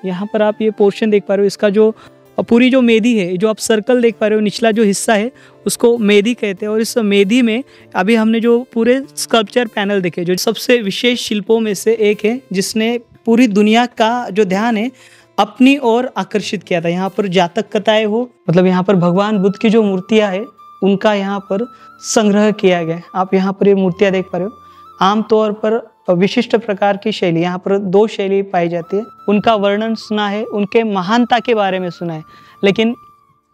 यहाँ पर आप ये पोर्शन देख पा रहे हो, इसका जो पूरी जो मेदी है, जो आप सर्कल देख पा रहे हो, निचला जो हिस्सा है उसको मेदी कहते हैं। और इस मेदी में अभी हमने जो पूरे स्कल्पचर पैनल देखे, जो सबसे विशेष शिल्पों में से एक है, जिसने पूरी दुनिया का जो ध्यान है अपनी ओर आकर्षित किया था। यहाँ पर जातक कथाएं हो, मतलब यहाँ पर भगवान बुद्ध की जो मूर्तियाँ है उनका यहाँ पर संग्रह किया गया है। आप यहाँ पर ये मूर्तियाँ देख पा रहे हो। आमतौर पर विशिष्ट प्रकार की शैली, यहाँ पर 2 शैली पाई जाती है। उनका वर्णन सुना है, उनके महानता के बारे में सुना है, लेकिन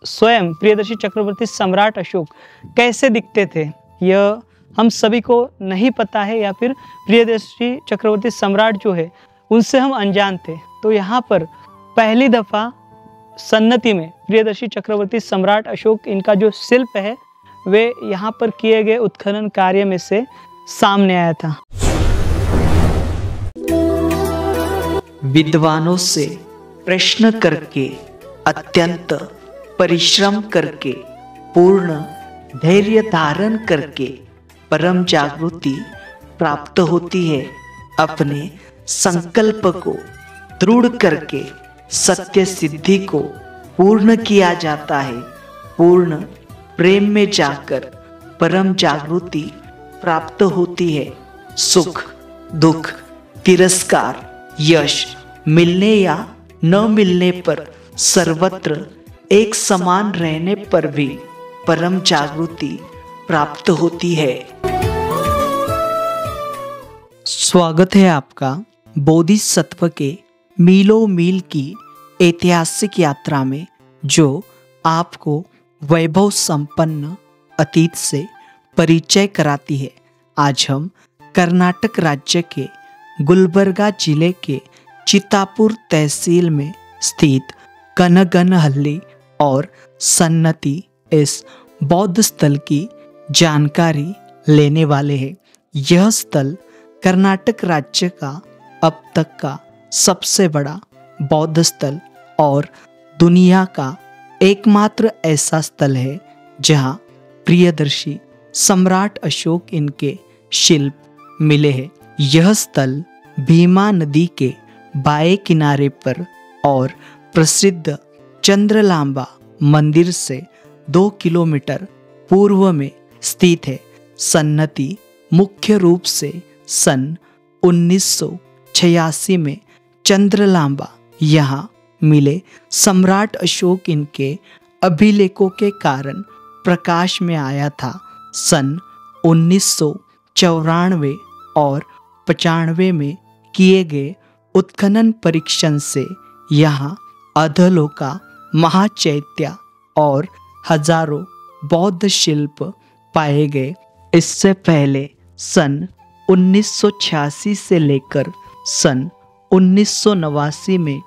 स्वयं प्रियदर्शी चक्रवर्ती सम्राट अशोक कैसे दिखते थे यह हम सभी को नहीं पता है, या फिर प्रियदर्शी चक्रवर्ती सम्राट जो है उनसे हम अनजान थे। तो यहाँ पर पहली दफ़ा सन्नति में प्रियदर्शी चक्रवर्ती सम्राट अशोक, इनका जो शिल्प है वे यहाँ पर किए गए उत्खनन कार्य में से सामने आया था। विद्वानों से प्रश्न करके, अत्यंत परिश्रम करके, पूर्ण धैर्य धारण करके परम जागृति प्राप्त होती है। अपने संकल्प को दृढ़ करके सत्य सिद्धि को पूर्ण किया जाता है। पूर्ण प्रेम में जाकर परम जागृति प्राप्त होती है। सुख दुख, तिरस्कार, यश मिलने या न मिलने पर, सर्वत्र एक समान रहने पर भी परम जागृति प्राप्त होती है। स्वागत है आपका बोधिसत्व के मीलों मील की ऐतिहासिक यात्रा में, जो आपको वैभव संपन्न अतीत से परिचय कराती है। आज हम कर्नाटक राज्य के गुलबर्गा जिले के चितापुर तहसील में स्थित कनगनहल्ली और सन्नति इस बौद्ध स्थल की जानकारी लेने वाले हैं। यह स्थल कर्नाटक राज्य का अब तक का सबसे बड़ा बौद्ध स्थल और दुनिया का एकमात्र ऐसा स्थल है जहां प्रियदर्शी सम्राट अशोक इनके शिल्प मिले हैं। यह स्थल भीमा नदी के बाएं किनारे पर और प्रसिद्ध चंद्रलांबा मंदिर से 2 किलोमीटर पूर्व में स्थित है। सन्नति मुख्य रूप से सन 1986 में चंद्रलांबा यहाँ मिले सम्राट अशोक इनके अभिलेखों के कारण प्रकाश में आया था। सन 1994 और 95 में किए गए उत्खनन परीक्षण से यहाँ अधलोका, महाचैत्य और हजारों बौद्ध शिल्प पाए गए। इससे पहले सन 1986 से लेकर सन 1989 में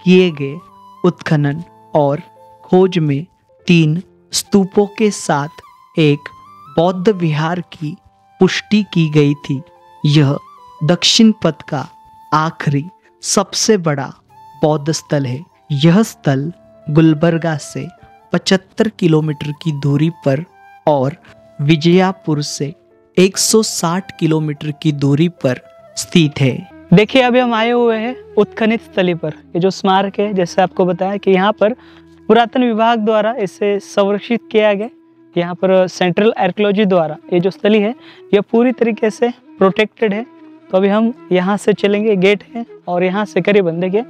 किए गए उत्खनन और खोज में 3 स्तूपों के साथ एक बौद्ध विहार की पुष्टि की गई थी। यह दक्षिण पथ का आखिरी सबसे बड़ा बौद्ध स्थल है। यह स्थल गुलबर्गा से 75 किलोमीटर की दूरी पर और विजयपुर से 160 किलोमीटर की दूरी पर स्थित है। देखिए, अभी हम आए हुए हैं उत्खनित स्थली पर। ये जो स्मारक है, जैसे आपको बताया कि यहाँ पर पुरातन विभाग द्वारा इसे संरक्षित किया गया। यहाँ पर सेंट्रल आर्कियोलॉजी द्वारा ये जो स्थली है यह पूरी तरीके से प्रोटेक्टेड है। तो अभी हम यहाँ से चलेंगे, गेट है, और यहाँ से करीबन देखिए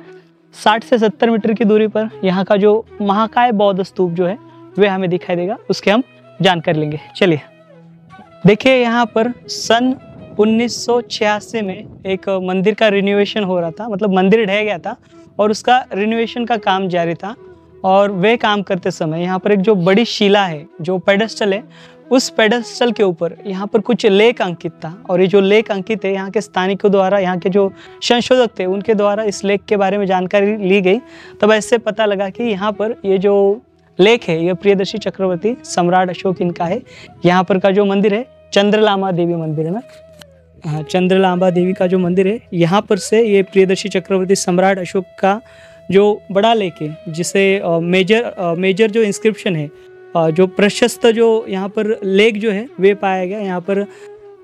60 से 70 मीटर की दूरी पर यहाँ का जो महाकाय बौद्ध स्तूप जो है वह हमें दिखाई देगा, उसके हम जानकारी लेंगे। चलिए, देखिए यहाँ पर सन 1986 में एक मंदिर का रिनोवेशन हो रहा था, मतलब मंदिर ढह गया था और उसका रिनोवेशन का काम जारी था। और वे काम करते समय यहाँ पर एक जो बड़ी शिला है, जो पेडेस्टल है, उस पेडेस्टल के ऊपर यहाँ पर कुछ लेख अंकित था। और ये जो लेख अंकित है, यहाँ के स्थानिकों द्वारा, यहाँ के जो संशोधक थे उनके द्वारा इस लेख के बारे में जानकारी ली गई। तब ऐसे पता लगा कि यहाँ पर ये जो लेख है, यह प्रियदर्शी चक्रवर्ती सम्राट अशोक इनका है। यहाँ पर का जो मंदिर है, चंद्रलांबा देवी मंदिर है ना, हाँ, चंद्रलांबा देवी का जो मंदिर है, यहाँ पर से ये प्रियदर्शी चक्रवर्ती सम्राट अशोक का जो बड़ा लेख है, जिसे मेजर जो इंस्क्रिप्शन है, जो प्रशस्त जो यहाँ पर लेख जो है वे पाया गया। यहाँ पर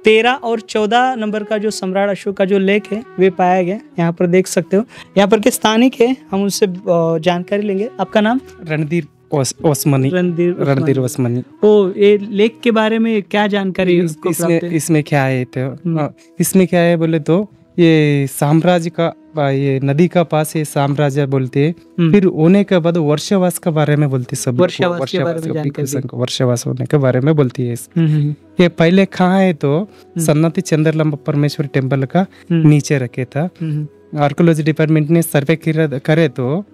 13 और 14 नंबर का जो सम्राट अशोक का जो लेख है वे पाया गया। यहाँ पर देख सकते हो, यहाँ पर के स्थानिक है, हम उनसे जानकारी लेंगे। आपका नाम? रणधीर ओस्मानी। रणधीर ओस्मानी। ओ, ये लेख के बारे में क्या जानकारी उसको प्राप्त है? इसमें क्या है तो इसमें क्या है बोले तो ये साम्राज्य का, ये नदी का पास ये साम्राज्य बोलते हैं। फिर होने के बाद वर्षावास के बारे में बोलती, सब वर्षावास होने के बारे में बोलती है। ये पहले कहाँ है तो सन्नति चंद्रलंबा परमेश्वर टेम्पल का नीचे रखे था। आर्कोलॉजी डिपार्टमेंट ने सर्वे करे तो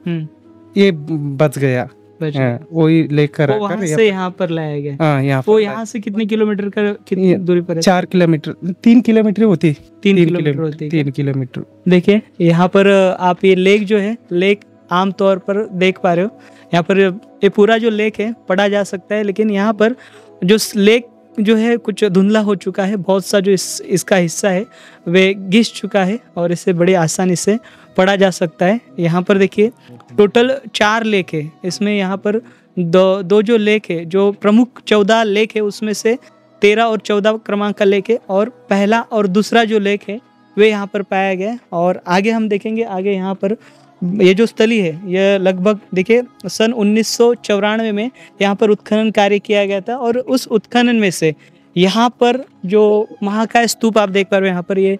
ये बच गया, वही लेकर वहाँ से यहाँ पर लाया गया। वो यहाँ से कितने किलोमीटर का, कितनी दूरी पर है? 4 किलोमीटर, 3 किलोमीटर होती, 3 किलोमीटर होती है। 3 किलोमीटर। देखिए यहाँ पर आप ये लेक जो है, लेक आमतौर पर देख पा रहे हो, यहाँ पर ये पूरा जो लेक है पढ़ा जा सकता है, लेकिन यहाँ पर जो लेक जो है कुछ धुंधला हो चुका है, बहुत सा जो इसका हिस्सा है वे घिस चुका है और इसे बड़ी आसानी से पढ़ा जा सकता है। यहाँ पर देखिए टोटल 4 लेक है इसमें। यहाँ पर दो जो लेक है, जो प्रमुख 14 लेक है उसमें से 13 और 14 क्रमांक का लेक है, और पहला और दूसरा जो लेक है वे यहाँ पर पाया गया। और आगे हम देखेंगे, आगे यहाँ पर ये जो स्थली है यह लगभग देखिए सन 1994 में यहाँ पर उत्खनन कार्य किया गया था, और उस उत्खनन में से यहाँ पर जो महाकाय स्तूप आप देख पा रहे हो, यहाँ पर ये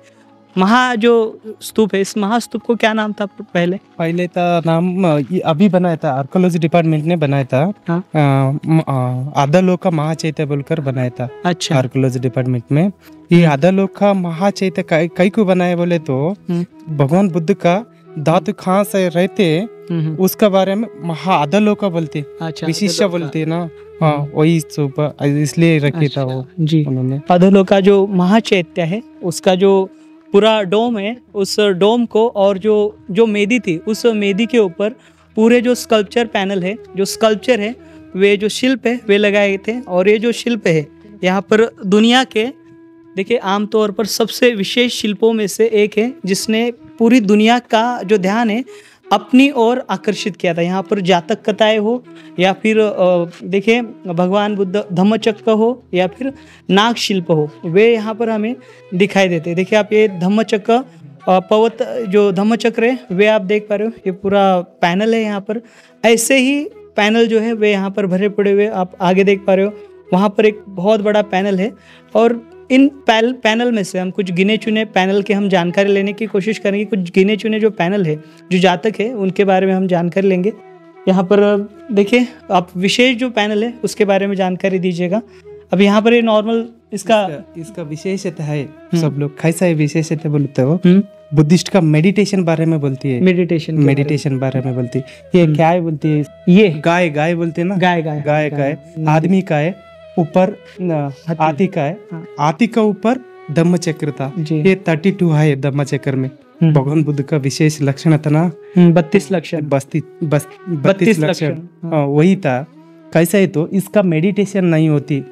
जो स्तूप है, इस महास्तूप को क्या नाम था पहले था नाम, ये अभी बनाया था, आर्कोलॉजी डिपार्टमेंट ने बनाया था। आदालोक का महाचैत्य बोलकर बनाया था। अच्छा। आर्कोलॉजी डिपार्टमेंट में ये आदालोक का महाचैत्य कई को बनाया बोले तो भगवान बुद्ध का धातु कहाँ से रहते उसका बारे में आदालोक बोलते, विशिष्ट बोलते ना। हाँ, वही स्तूप इसलिए रखे था वो जी उन्होंने। आदालोक का जो महाचैत्य है उसका जो पूरा डोम है, उस डोम को और जो मेदी थी, उस मेदी के ऊपर पूरे जो स्कल्पचर पैनल है, जो स्कल्पचर है, वे जो शिल्प है वे लगाए थे। और ये जो शिल्प है यहाँ पर दुनिया के देखिए आमतौर पर सबसे विशेष शिल्पों में से एक है, जिसने पूरी दुनिया का जो ध्यान है अपनी ओर आकर्षित किया था। यहाँ पर जातक कथाएं हो या फिर देखिए भगवान बुद्ध धम्मचक्र हो या फिर नाग शिल्प हो, वे यहाँ पर हमें दिखाई देते हैं। देखिए आप ये धम्मचक्र पवत जो धम्मचक्र है वे आप देख पा रहे हो, ये पूरा पैनल है। यहाँ पर ऐसे ही पैनल जो है वे यहाँ पर भरे पड़े हुए आप आगे देख पा रहे हो। वहाँ पर एक बहुत बड़ा पैनल है, और इन पैनल में से हम कुछ गिने चुने पैनल के हम जानकारी लेने की कोशिश करेंगे। कुछ गिने चुने जो पैनल है, जो जातक है, उनके बारे में हम जानकारी लेंगे। यहाँ पर देखिए आप विशेष जो पैनल है उसके बारे में जानकारी दीजिएगा। अब यहाँ पर ये नॉर्मल इसका विशेषता है, सब लोग कैसा है विशेषता बोलते हो, बुद्धिस्ट का मेडिटेशन बारे में बोलती है, मेडिटेशन बारे में बोलती है। ये क्या है बोलती है, ये गाय बोलते है ना, गाय आदमी का है, ऊपर हाथी का है, हाथी का ऊपर धम्मचक्र था। ये 32 है धम्मचक्र में। भगवान बुद्ध का विशेष लक्षण था ना, 32 लक्षण, 32 लक्षण वही था। कैसा है तो इसका मेडिटेशन नहीं होती,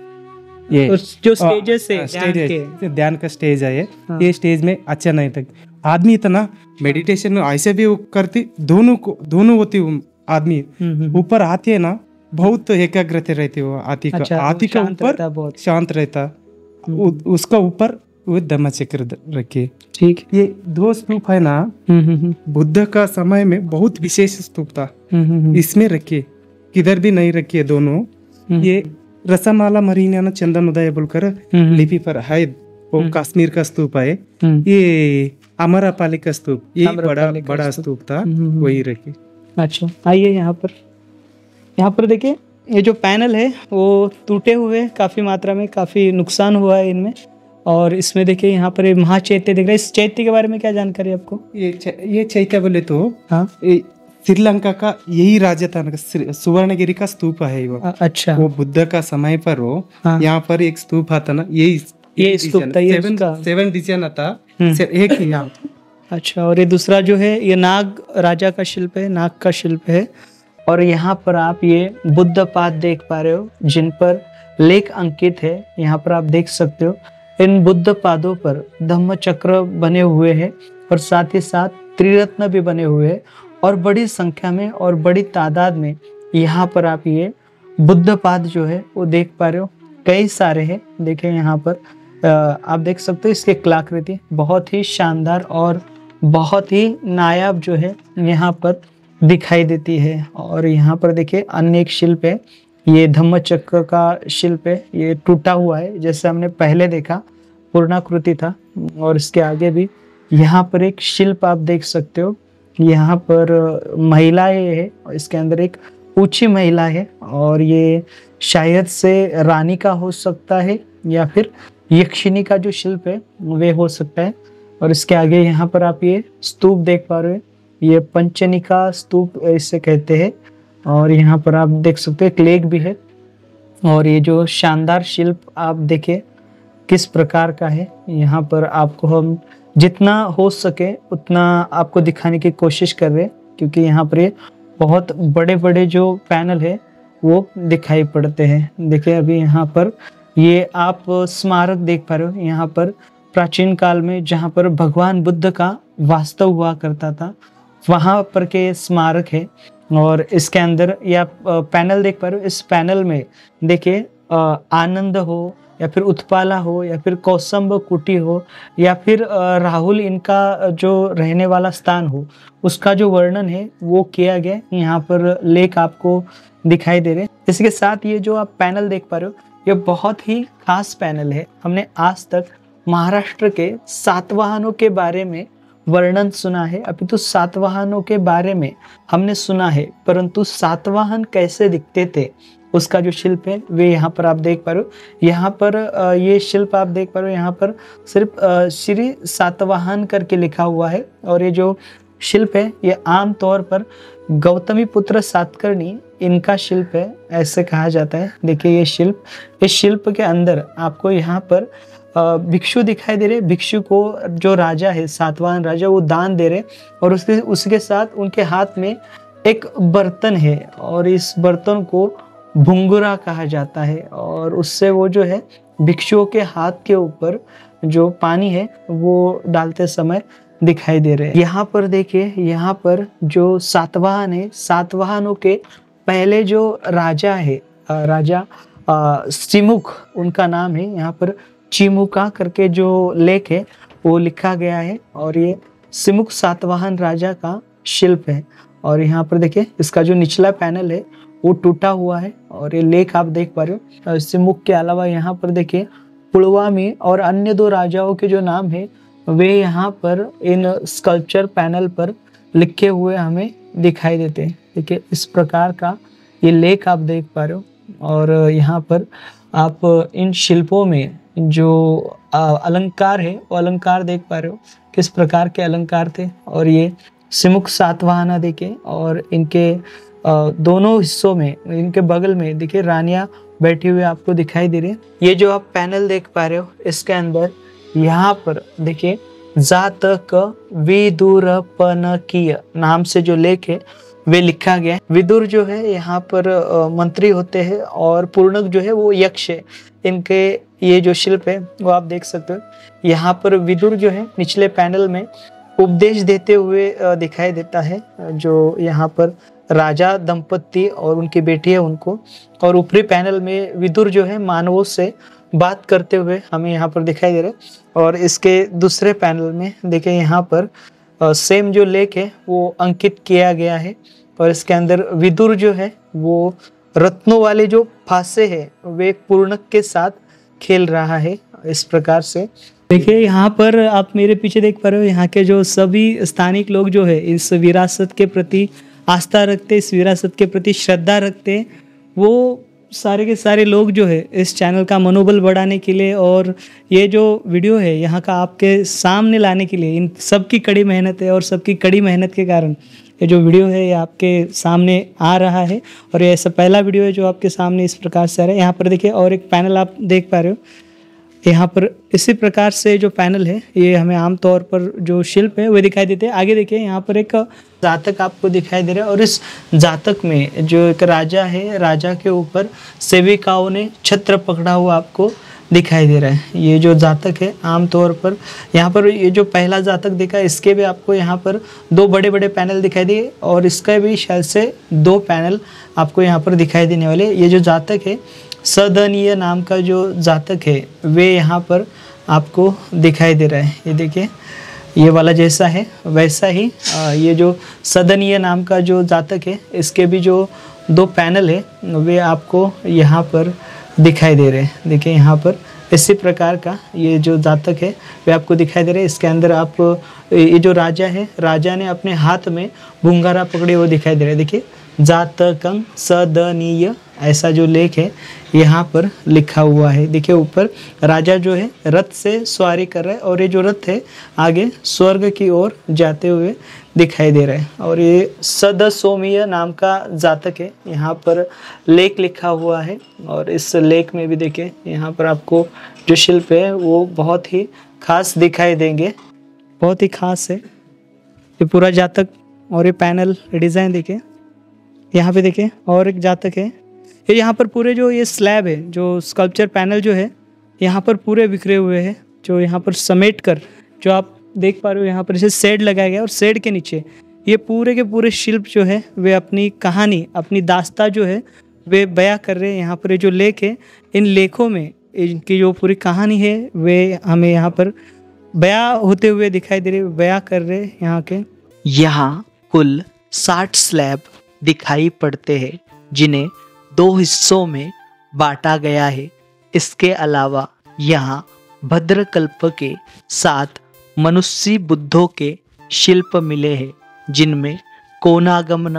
ये जो स्टेजेस है ध्यान का स्टेज है ये स्टेज में अच्छा नहीं था। आदमी इतना मेडिटेशन ऐसे भी करती, दोनों होती आदमी ऊपर आती है ना, बहुत एकाग्रता रहती है वो हाथी का ऊपर शांत रहता, उसका ऊपर वो धम्मचक्र रखे। ठीक, ये 2 स्तूप है ना, बुद्ध का समय में बहुत विशेष स्तूप था, इसमें रखे, किधर भी नहीं रखे दोनों। ये रसमाला मरीना चंदन उदय बोलकर लिपि पर है, वो कश्मीर का स्तूप है। ये अमरापाली का स्तूप, ये बड़ा स्तूप था, वही रखे। अच्छा, आइए यहाँ पर देखिए ये जो पैनल है वो टूटे हुए काफ़ी मात्रा में, काफ़ी नुकसान हुआ है इनमें। और इसमें देखिए यहाँ पर महाचैत्य दिख रहा है। इस चैत्य के बारे में क्या जानकारी आपको? ये चैत्य बोले तो श्रीलंका का यही राजस्थान का सुवर्णगिरी का स्तूप है वो। अच्छा, वो बुद्ध का समय पर हो, यहाँ पर एक स्तूप आता ना, ये स्तूप था, 7 डिजाइन था एक यहाँ। अच्छा, और ये दूसरा जो है ये नाग राजा का शिल्प है, नाग का शिल्प है। और यहाँ पर आप ये बुद्ध पाद देख पा रहे हो, जिन पर लेख अंकित है। यहाँ पर आप देख सकते हो इन बुद्ध पादों पर धम्मचक्र बने हुए हैं, और साथ ही साथ त्रिरत्न भी बने हुए हैं, और बड़ी संख्या में और बड़ी तादाद में यहाँ पर आप ये बुद्ध पाद जो है वो देख पा रहे हो, कई सारे हैं। देखें यहाँ पर आप देख सकते हो इसके कलाकृति बहुत ही शानदार और बहुत ही नायाब जो है यहाँ पर दिखाई देती है। और यहाँ पर देखिए अन्य एक शिल्प है, ये धम्मचक्र का शिल्प है, ये टूटा हुआ है जैसे हमने पहले देखा पूर्णाकृति था। और इसके आगे भी यहाँ पर एक शिल्प आप देख सकते हो, यहाँ पर महिलाएं है, इसके अंदर एक ऊंची महिला है और ये शायद से रानी का हो सकता है या फिर यक्षिणी का जो शिल्प है वे हो सकता है। और इसके आगे यहाँ पर आप ये स्तूप देख पा रहे हो, ये पंचनिका स्तूप इसे कहते हैं। और यहाँ पर आप देख सकते हो एक लेक भी है। और ये जो शानदार शिल्प आप देखें किस प्रकार का है, यहाँ पर आपको हम जितना हो सके उतना आपको दिखाने की कोशिश कर रहे हैं, क्योंकि यहाँ पर ये बहुत बड़े बड़े जो पैनल है वो दिखाई पड़ते हैं। देखिए अभी यहाँ पर ये आप स्मारक देख पा रहे हो, यहाँ पर प्राचीन काल में जहाँ पर भगवान बुद्ध का वास्तव हुआ करता था वहाँ पर के स्मारक है। और इसके अंदर ये आप पैनल देख पा रहे हो, इस पैनल में देखिए आनंद हो या फिर उत्पाला हो या फिर कौसंब कुटी हो या फिर राहुल इनका जो रहने वाला स्थान हो उसका जो वर्णन है वो किया गया। यहाँ पर लेख आपको दिखाई दे रहे। इसके साथ ये जो आप पैनल देख पा रहे हो ये बहुत ही खास पैनल है। हमने आज तक महाराष्ट्र के सातवाहनों के बारे में वर्णन सुना है, अभी तो सातवाहनों के बारे में हमने सुना है, परंतु सातवाहन कैसे दिखते थे उसका जो शिल्प है वे यहाँ पर आप देख पा रहे हो। यहाँ पर ये शिल्प आप देख पा रहे हो, यहाँ पर सिर्फ श्री सातवाहन करके लिखा हुआ है। और ये जो शिल्प है ये आम तौर पर गौतमी पुत्र सातकर्णी इनका शिल्प है ऐसे कहा जाता है। देखिए ये शिल्प, इस शिल्प के अंदर आपको यहाँ पर भिक्षु दिखाई दे रहे। भिक्षु को जो राजा है सातवाहन राजा वो दान दे रहे और उसके साथ उनके हाथ में एक बर्तन है और इस बर्तन को भुंगुरा कहा जाता है। और उससे वो जो है भिक्षुओं के हाथ के ऊपर जो पानी है वो डालते समय दिखाई दे रहे हैं। यहाँ पर देखिए, यहाँ पर जो सातवाहन है, सातवाहनों के पहले जो राजा है, राजा सिमुख उनका नाम है। यहाँ पर चिमुका करके जो लेख है वो लिखा गया है और ये सिमुख सातवाहन राजा का शिल्प है। और यहाँ पर देखिए इसका जो निचला पैनल है वो टूटा हुआ है और ये लेख आप देख पा रहे हो। सिमुख के अलावा यहाँ पर देखिए पुलवामी और अन्य दो राजाओं के जो नाम है वे यहाँ पर इन स्कल्पचर पैनल पर लिखे हुए हमें दिखाई देते हैं। देखिए इस प्रकार का ये लेख आप देख पा रहे हो। और यहाँ पर आप इन शिल्पों में जो अलंकार है वो अलंकार देख पा रहे हो, किस प्रकार के अलंकार थे। और ये सिमुख सातवाहना देखे और इनके दोनों हिस्सों में, इनके बगल में देखिए रानियां बैठी हुई आपको दिखाई दे रही है। ये जो आप पैनल देख पा रहे हो इसके अंदर यहाँ पर देखिए जातक विदुरपनकीय नाम से जो लेख है वे लिखा गया है। विदुर जो है यहाँ पर मंत्री होते हैं और पूर्णक जो है वो यक्ष है। इनके ये जो शिल्प है वो आप देख सकते हो। यहाँ पर विदुर जो है निचले पैनल में उपदेश देते हुए दिखाई देता है, जो यहाँ पर राजा दंपति और उनकी बेटी है उनको। और ऊपरी पैनल में विदुर जो है मानवों से बात करते हुए हमें यहाँ पर दिखाई दे रहे हैं। और इसके दूसरे पैनल में देखिए यहाँ पर सेम जो लेख है वो अंकित किया गया है। और इसके अंदर विदुर जो है वो रत्नों वाले जो फांसे है वे पूर्णक के साथ खेल रहा है। इस प्रकार से देखिए यहाँ पर आप मेरे पीछे देख पा रहे हो, यहाँ के जो सभी स्थानिक लोग जो है इस विरासत के प्रति आस्था रखते, इस विरासत के प्रति श्रद्धा रखते, वो सारे के सारे लोग जो है इस चैनल का मनोबल बढ़ाने के लिए और ये जो वीडियो है यहाँ का आपके सामने लाने के लिए इन सब की कड़ी मेहनत है। और सबकी कड़ी मेहनत के कारण ये जो वीडियो है ये आपके सामने आ रहा है। और ये ऐसा पहला वीडियो है जो आपके सामने इस प्रकार से आ रहा है। यहाँ पर देखिए और एक पैनल आप देख पा रहे हो, यहाँ पर इसी प्रकार से जो पैनल है ये हमें आमतौर पर जो शिल्प है वो दिखाई देते हैं। आगे देखिए यहाँ पर एक जातक आपको दिखाई दे रहा है और इस जातक में जो एक राजा है, राजा के ऊपर सेविकाओं ने छत्र पकड़ा हुआ आपको दिखाई दे रहा है। ये जो जातक है आमतौर पर यहाँ पर ये जो पहला जातक देखा इसके भी आपको यहाँ पर दो बड़े बड़े पैनल दिखाई दिए और इसका भी शायद से दो पैनल आपको यहाँ पर दिखाई देने वाले। ये जो जातक है सदनीय नाम का जो जातक है वे यहाँ पर आपको दिखाई दे रहा है। ये देखिए, ये वाला जैसा है वैसा ही ये जो सदनीय नाम का जो जातक है इसके भी जो 2 पैनल है वे आपको यहाँ पर दिखाई दे रहे हैं। देखिए यहाँ पर इसी प्रकार का ये जो जातक है वे आपको दिखाई दे रहे हैं। इसके अंदर आप ये जो राजा है, राजा ने अपने हाथ में भुंगारा पकड़े हुए दिखाई दे रहे हैं। देखिए, जातकं सदनीय ऐसा जो लेख है यहाँ पर लिखा हुआ है। देखिए ऊपर राजा जो है रथ से सवारी कर रहा है और ये जो रथ है आगे स्वर्ग की ओर जाते हुए दिखाई दे रहा है। और ये सदसोमीय नाम का जातक है, यहाँ पर लेख लिखा हुआ है। और इस लेख में भी देखिए यहाँ पर आपको जो शिल्प है वो बहुत ही खास दिखाई देंगे, बहुत ही खास है ये पूरा जातक। और ये पैनल डिज़ाइन देखिए यहाँ पे देखिए, और एक जातक है ये यहाँ पर पूरे जो ये स्लैब है, जो स्कल्पचर पैनल जो है यहाँ पर पूरे बिखरे हुए हैं, जो यहाँ पर समेट कर जो आप देख पा रहे हो यहाँ पर इसे शेड लगाया गया और शेड के नीचे ये पूरे के पूरे शिल्प जो है वे अपनी कहानी, अपनी दास्तां जो है वे बयां कर रहे हैं। यहाँ पर ये जो लेख है, इन लेखों में इनकी जो पूरी कहानी है वे हमें यहाँ पर बयां होते हुए दिखाई दे रहे, बयां कर रहे हैं यहाँ के। यहाँ कुल 60 स्लैब दिखाई पड़ते हैं जिन्हें 2 हिस्सों में बांटा गया है। इसके अलावा यहाँ भद्रकल्प के 7 मनुष्य बुद्धों के शिल्प मिले हैं जिनमें कोनागमन,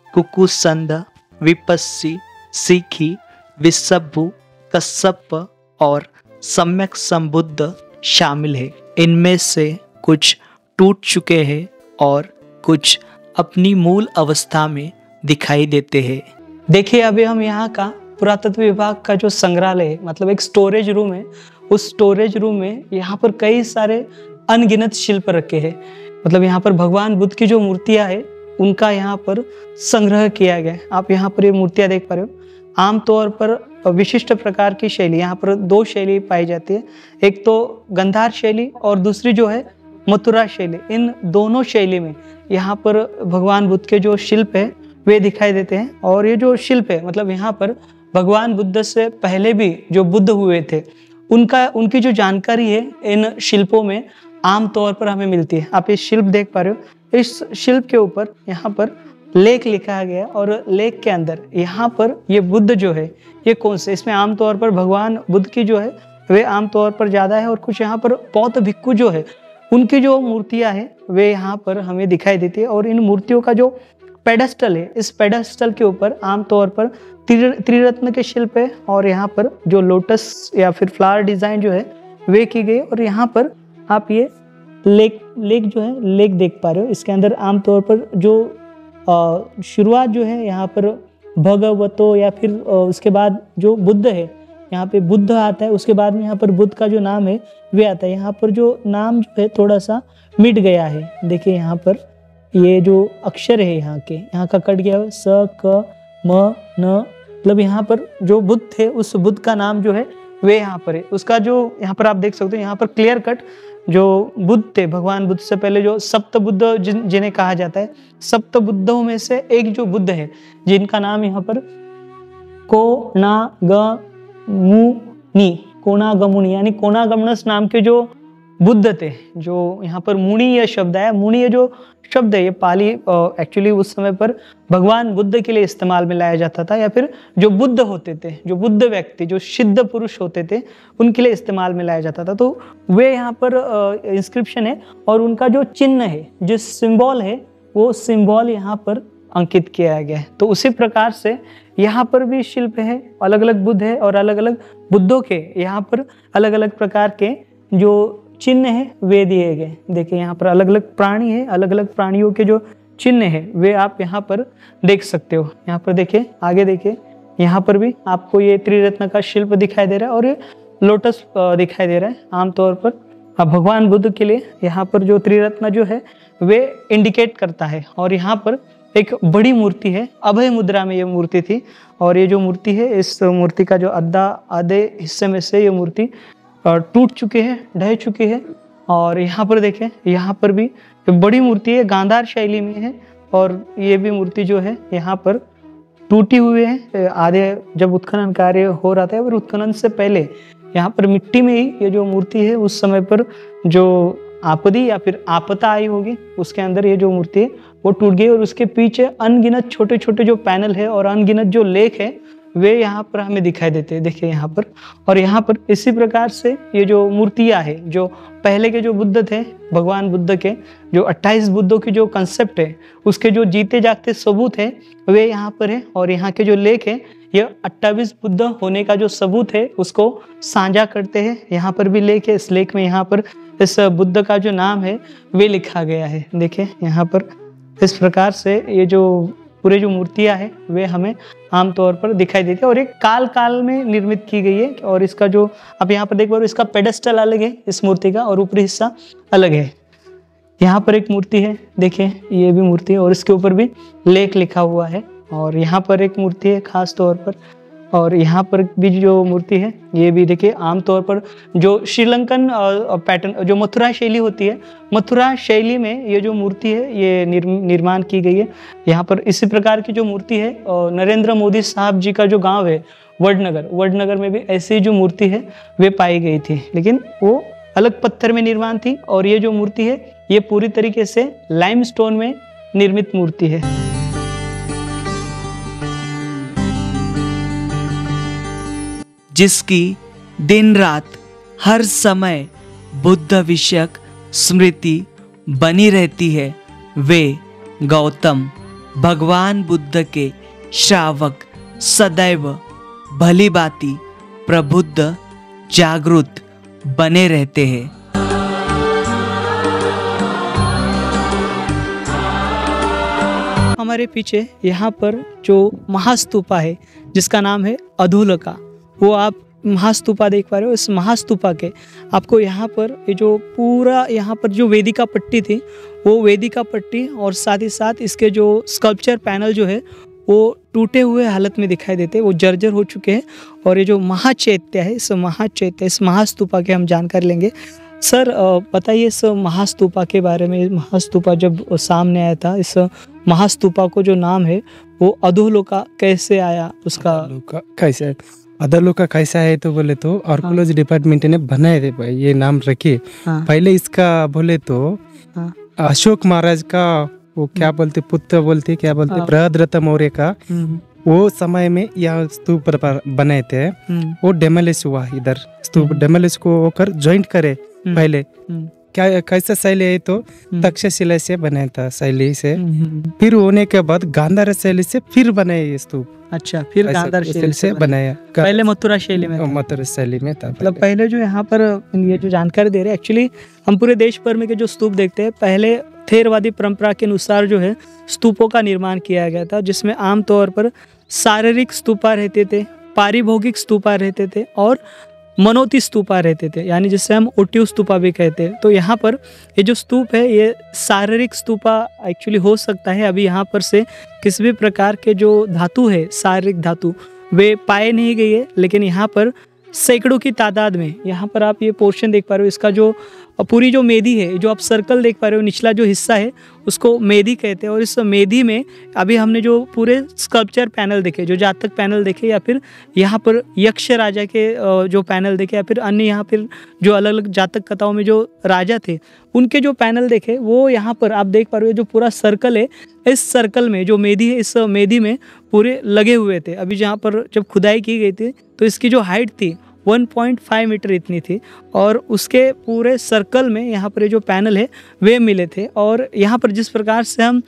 कुकुसंद, विपस्सी, सीखी, विसभ्भु, कश्यप और सम्यक संबुद्ध शामिल है। इनमें से कुछ टूट चुके हैं और कुछ अपनी मूल अवस्था में दिखाई देते हैं। देखिए अभी हम यहाँ का पुरातत्व विभाग का जो संग्रहालय है, मतलब एक स्टोरेज रूम है, उस स्टोरेज रूम में यहाँ पर कई सारे अनगिनत शिल्प रखे हैं। मतलब यहाँ पर भगवान बुद्ध की जो मूर्तियाँ हैं उनका यहाँ पर संग्रह किया गया है। आप यहाँ पर ये मूर्तियाँ देख पा रहे हो। आमतौर पर विशिष्ट प्रकार की शैली, यहाँ पर 2 शैली पाई जाती है, एक तो गंधार शैली और दूसरी जो है मथुरा शैली। इन दोनों शैली में यहाँ पर भगवान बुद्ध के जो शिल्प है वे दिखाई देते हैं। और ये जो शिल्प है, मतलब यहाँ पर भगवान बुद्ध से पहले भी जो बुद्ध हुए थे उनकी जो जानकारी है इन शिल्पों में आम तौर पर हमें मिलती है। आप ये शिल्प देख पा रहे हो, इस शिल्प के ऊपर यहाँ पर लेख लिखा गया और लेख के अंदर यहाँ पर ये बुद्ध जो है ये कौन से, इसमें आमतौर पर भगवान बुद्ध की जो है वे आमतौर पर ज़्यादा है। और कुछ यहाँ पर बौद्ध भिक्खु जो है उनकी जो मूर्तियाँ हैं वे यहाँ पर हमें दिखाई देती है। और इन मूर्तियों का जो पेडस्टल है, इस पेडस्टल के ऊपर आमतौर पर त्रिरत्न के शिल्प है और यहाँ पर जो लोटस या फिर फ्लावर डिजाइन जो है वे की गई। और यहाँ पर आप ये लेख जो है लेख देख पा रहे हो, इसके अंदर आमतौर पर जो शुरुआत जो है यहाँ पर भगवतो या फिर उसके बाद जो बुद्ध है यहाँ पे बुद्ध आता है, उसके बाद में यहाँ पर बुद्ध का जो नाम है वे आता है। यहाँ पर जो नाम जो है थोड़ा सा मिट गया है। देखिए यहाँ पर ये जो अक्षर है यहाँ का कट गया है, स क म न, मतलब यहाँ पर जो बुद्ध थे उस बुद्ध का नाम जो है वे यहाँ पर है। उसका जो यहाँ पर आप देख सकते हो यहाँ पर क्लियर कट जो बुद्ध थे, भगवान बुद्ध से पहले जो सप्त बुद्ध जिन्हें कहा जाता है, सप्त बुद्धों में से एक जो बुद्ध है जिनका नाम यहाँ पर कोनागमुनि यानी कोनागमनस नाम के जो बुद्ध थे, जो यहाँ पर मुनि यह शब्द है, मुनि ये जो शब्द है ये पाली एक्चुअली उस समय पर भगवान बुद्ध के लिए इस्तेमाल में लाया जाता था, या फिर जो बुद्ध होते थे, जो बुद्ध व्यक्ति, जो सिद्ध पुरुष होते थे उनके लिए इस्तेमाल में लाया जाता था। तो वे यहाँ पर इंस्क्रिप्शन है और उनका जो चिन्ह है, जो सिंबल है, वो सिंबल यहाँ पर अंकित किया गया है। तो उसी प्रकार से यहाँ पर भी शिल्प है, अलग अलग बुद्ध है और अलग अलग बुद्धों के यहाँ पर अलग अलग प्रकार के जो चिन्ह है वे दिए गए। देखिए यहाँ पर अलग अलग प्राणी है, अलग अलग प्राणियों के जो चिन्ह है वे आप यहाँ पर देख सकते हो। यहाँ पर देखिए, आगे देखिए, यहाँ पर भी आपको ये त्रिरत्न का शिल्प दिखाई दे रहा है और ये लोटस दिखाई दे रहा है। आमतौर पर भगवान बुद्ध के लिए यहाँ पर जो त्रिरत्न जो है वे इंडिकेट करता है। और यहाँ पर एक बड़ी मूर्ति है, अभय मुद्रा में ये मूर्ति थी, और ये जो मूर्ति है इस मूर्ति का जो आधे हिस्से में से ये मूर्ति टूट चुकी है, ढह चुकी है। और यहाँ पर देखें, यहाँ पर भी बड़ी मूर्ति है, गांधार शैली में है, और ये भी मूर्ति जो है यहाँ पर टूटी हुई है। आधे जब उत्खनन कार्य हो रहा था, और उत्खनन से पहले यहाँ पर मिट्टी में ही ये जो मूर्ति है उस समय पर जो आपदी या फिर आपदा आई होगी, उसके अंदर ये जो मूर्ति है वो टूट गई। और उसके पीछे अनगिनत छोटे छोटे जो पैनल है और अनगिनत जो लेख है वे यहाँ पर हमें दिखाई देते हैं। देखिए यहाँ पर, और यहाँ पर इसी प्रकार से ये जो मूर्तियाँ है, जो पहले के जो बुद्ध थे, भगवान बुद्ध के जो 28 बुद्धों की जो कंसेप्ट है, उसके जो जीते जागते सबूत है वे यहाँ पर है। और यहाँ के जो लेख है ये 28 बुद्ध होने का जो सबूत है उसको साझा करते हैं। यहाँ पर भी लेख है, इस लेख में यहाँ पर इस बुद्ध का जो नाम है वे लिखा गया है। देखिए यहाँ पर इस प्रकार से ये जो पूरे जो मूर्तियां हैं वे हमें आमतौर पर दिखाई देती है, और एक काल काल में निर्मित की गई है। और इसका जो आप यहाँ पर देख पा रहे हो, इसका पेडेस्टल अलग है इस मूर्ति का, और ऊपरी हिस्सा अलग है। यहाँ पर एक मूर्ति है, देखिए ये भी मूर्ति है और इसके ऊपर भी लेख लिखा हुआ है। और यहाँ पर एक मूर्ति है खास तौर पर, और यहाँ पर भी जो मूर्ति है ये भी देखिए आमतौर पर जो श्रीलंकन पैटर्न, जो मथुरा शैली होती है, मथुरा शैली में ये जो मूर्ति है ये निर्माण की गई है। यहाँ पर इसी प्रकार की जो मूर्ति है नरेंद्र मोदी साहब जी का जो गांव है वडनगर में भी ऐसी जो मूर्ति है वे पाई गई थी, लेकिन वो अलग पत्थर में निर्माण थी। और ये जो मूर्ति है ये पूरी तरीके से लाइमस्टोन में निर्मित मूर्ति है। जिसकी दिन रात हर समय बुद्ध विषयक स्मृति बनी रहती है, वे गौतम भगवान बुद्ध के श्रावक सदैव भली भांति प्रबुद्ध जागृत बने रहते हैं। हमारे पीछे यहाँ पर जो महास्तूपा है जिसका नाम है अधोलोका, वो आप महास्तूपा देख पा रहे हो। इस महास्तूपा के आपको यहाँ पर ये जो पूरा यहाँ पर जो वेदिका पट्टी थी वो वेदिका पट्टी, और साथ ही साथ इसके जो स्कल्पचर पैनल जो है वो टूटे हुए हालत में दिखाई देते हैं, वो जर्जर हो चुके हैं। और ये जो महाचैत्य है, इस महास्तूपा के हम जानकारी लेंगे। सर बताइए इस महास्तूपा के बारे में। महास्तूपा जब सामने आया था, इस महास्तूपा को जो नाम है वो अधोलोका कैसे आया, उसका कैसे अधोलोका कैसा है तो बोले तो आर्कोलॉजी डिपार्टमेंट ने बनाए थे भाई, ये नाम रखे। पहले इसका बोले तो अशोक महाराज का वो क्या बोलते, पुत्र बोलते, क्या बोलते, बृहद्रथ मौर्य का वो समय में यह स्तूप बनाए थे। वो डेमोलिश हुआ, इधर स्तूप डेमोलिश को होकर ज्वाइंट करे। पहले क्या कैसा शैली है तो तक्षशिला से बनाया था शैली से, फिर होने के बाद गांधार शैली से फिर बनाए ये स्तूप। अच्छा, फिर गांधार शैली से बनाया। पहले मथुरा शैली में था। मतलब पहले जो यहाँ पर ये जो जानकारी दे रहे हैं, एक्चुअली हम पूरे देश भर में के जो स्तूप देखते हैं, पहले थेरवादी परंपरा के अनुसार जो है स्तूपों का निर्माण किया गया था, जिसमें आमतौर पर शारीरिक स्तूपा रहते थे, पारिभोगिक स्तूपा रहते थे और मनोती स्तूपा रहते थे, यानी जिससे हम ओटिव स्तूपा भी कहते हैं। तो यहाँ पर ये जो स्तूप है ये शारीरिक स्तूपा एक्चुअली हो सकता है। अभी यहाँ पर से किसी भी प्रकार के जो धातु है, शारीरिक धातु, वे पाए नहीं गई है, लेकिन यहाँ पर सैकड़ों की तादाद में, यहाँ पर आप ये पोर्शन देख पा रहे हो, इसका जो पूरी जो मेदी है, जो आप सर्कल देख पा रहे हो, निचला जो हिस्सा है उसको मेदी कहते हैं। और इस मेदी में अभी हमने जो पूरे स्कल्पचर पैनल देखे, जो जातक पैनल देखे, या फिर यहाँ पर यक्ष राजा के जो पैनल देखे, या फिर अन्य यहाँ पर जो अलग अलग जातक कथाओं में जो राजा थे उनके जो पैनल देखे, वो यहाँ पर आप देख पा रहे हो। जो पूरा सर्कल है, इस सर्कल में जो मेदी है, इस मेदी में पूरे लगे हुए थे। अभी जहाँ पर जब खुदाई की गई थी तो इसकी जो हाइट थी 1.5 मीटर इतनी थी, और उसके पूरे सर्कल में यहाँ पर जो पैनल है वे मिले थे। और यहाँ पर जिस प्रकार से हम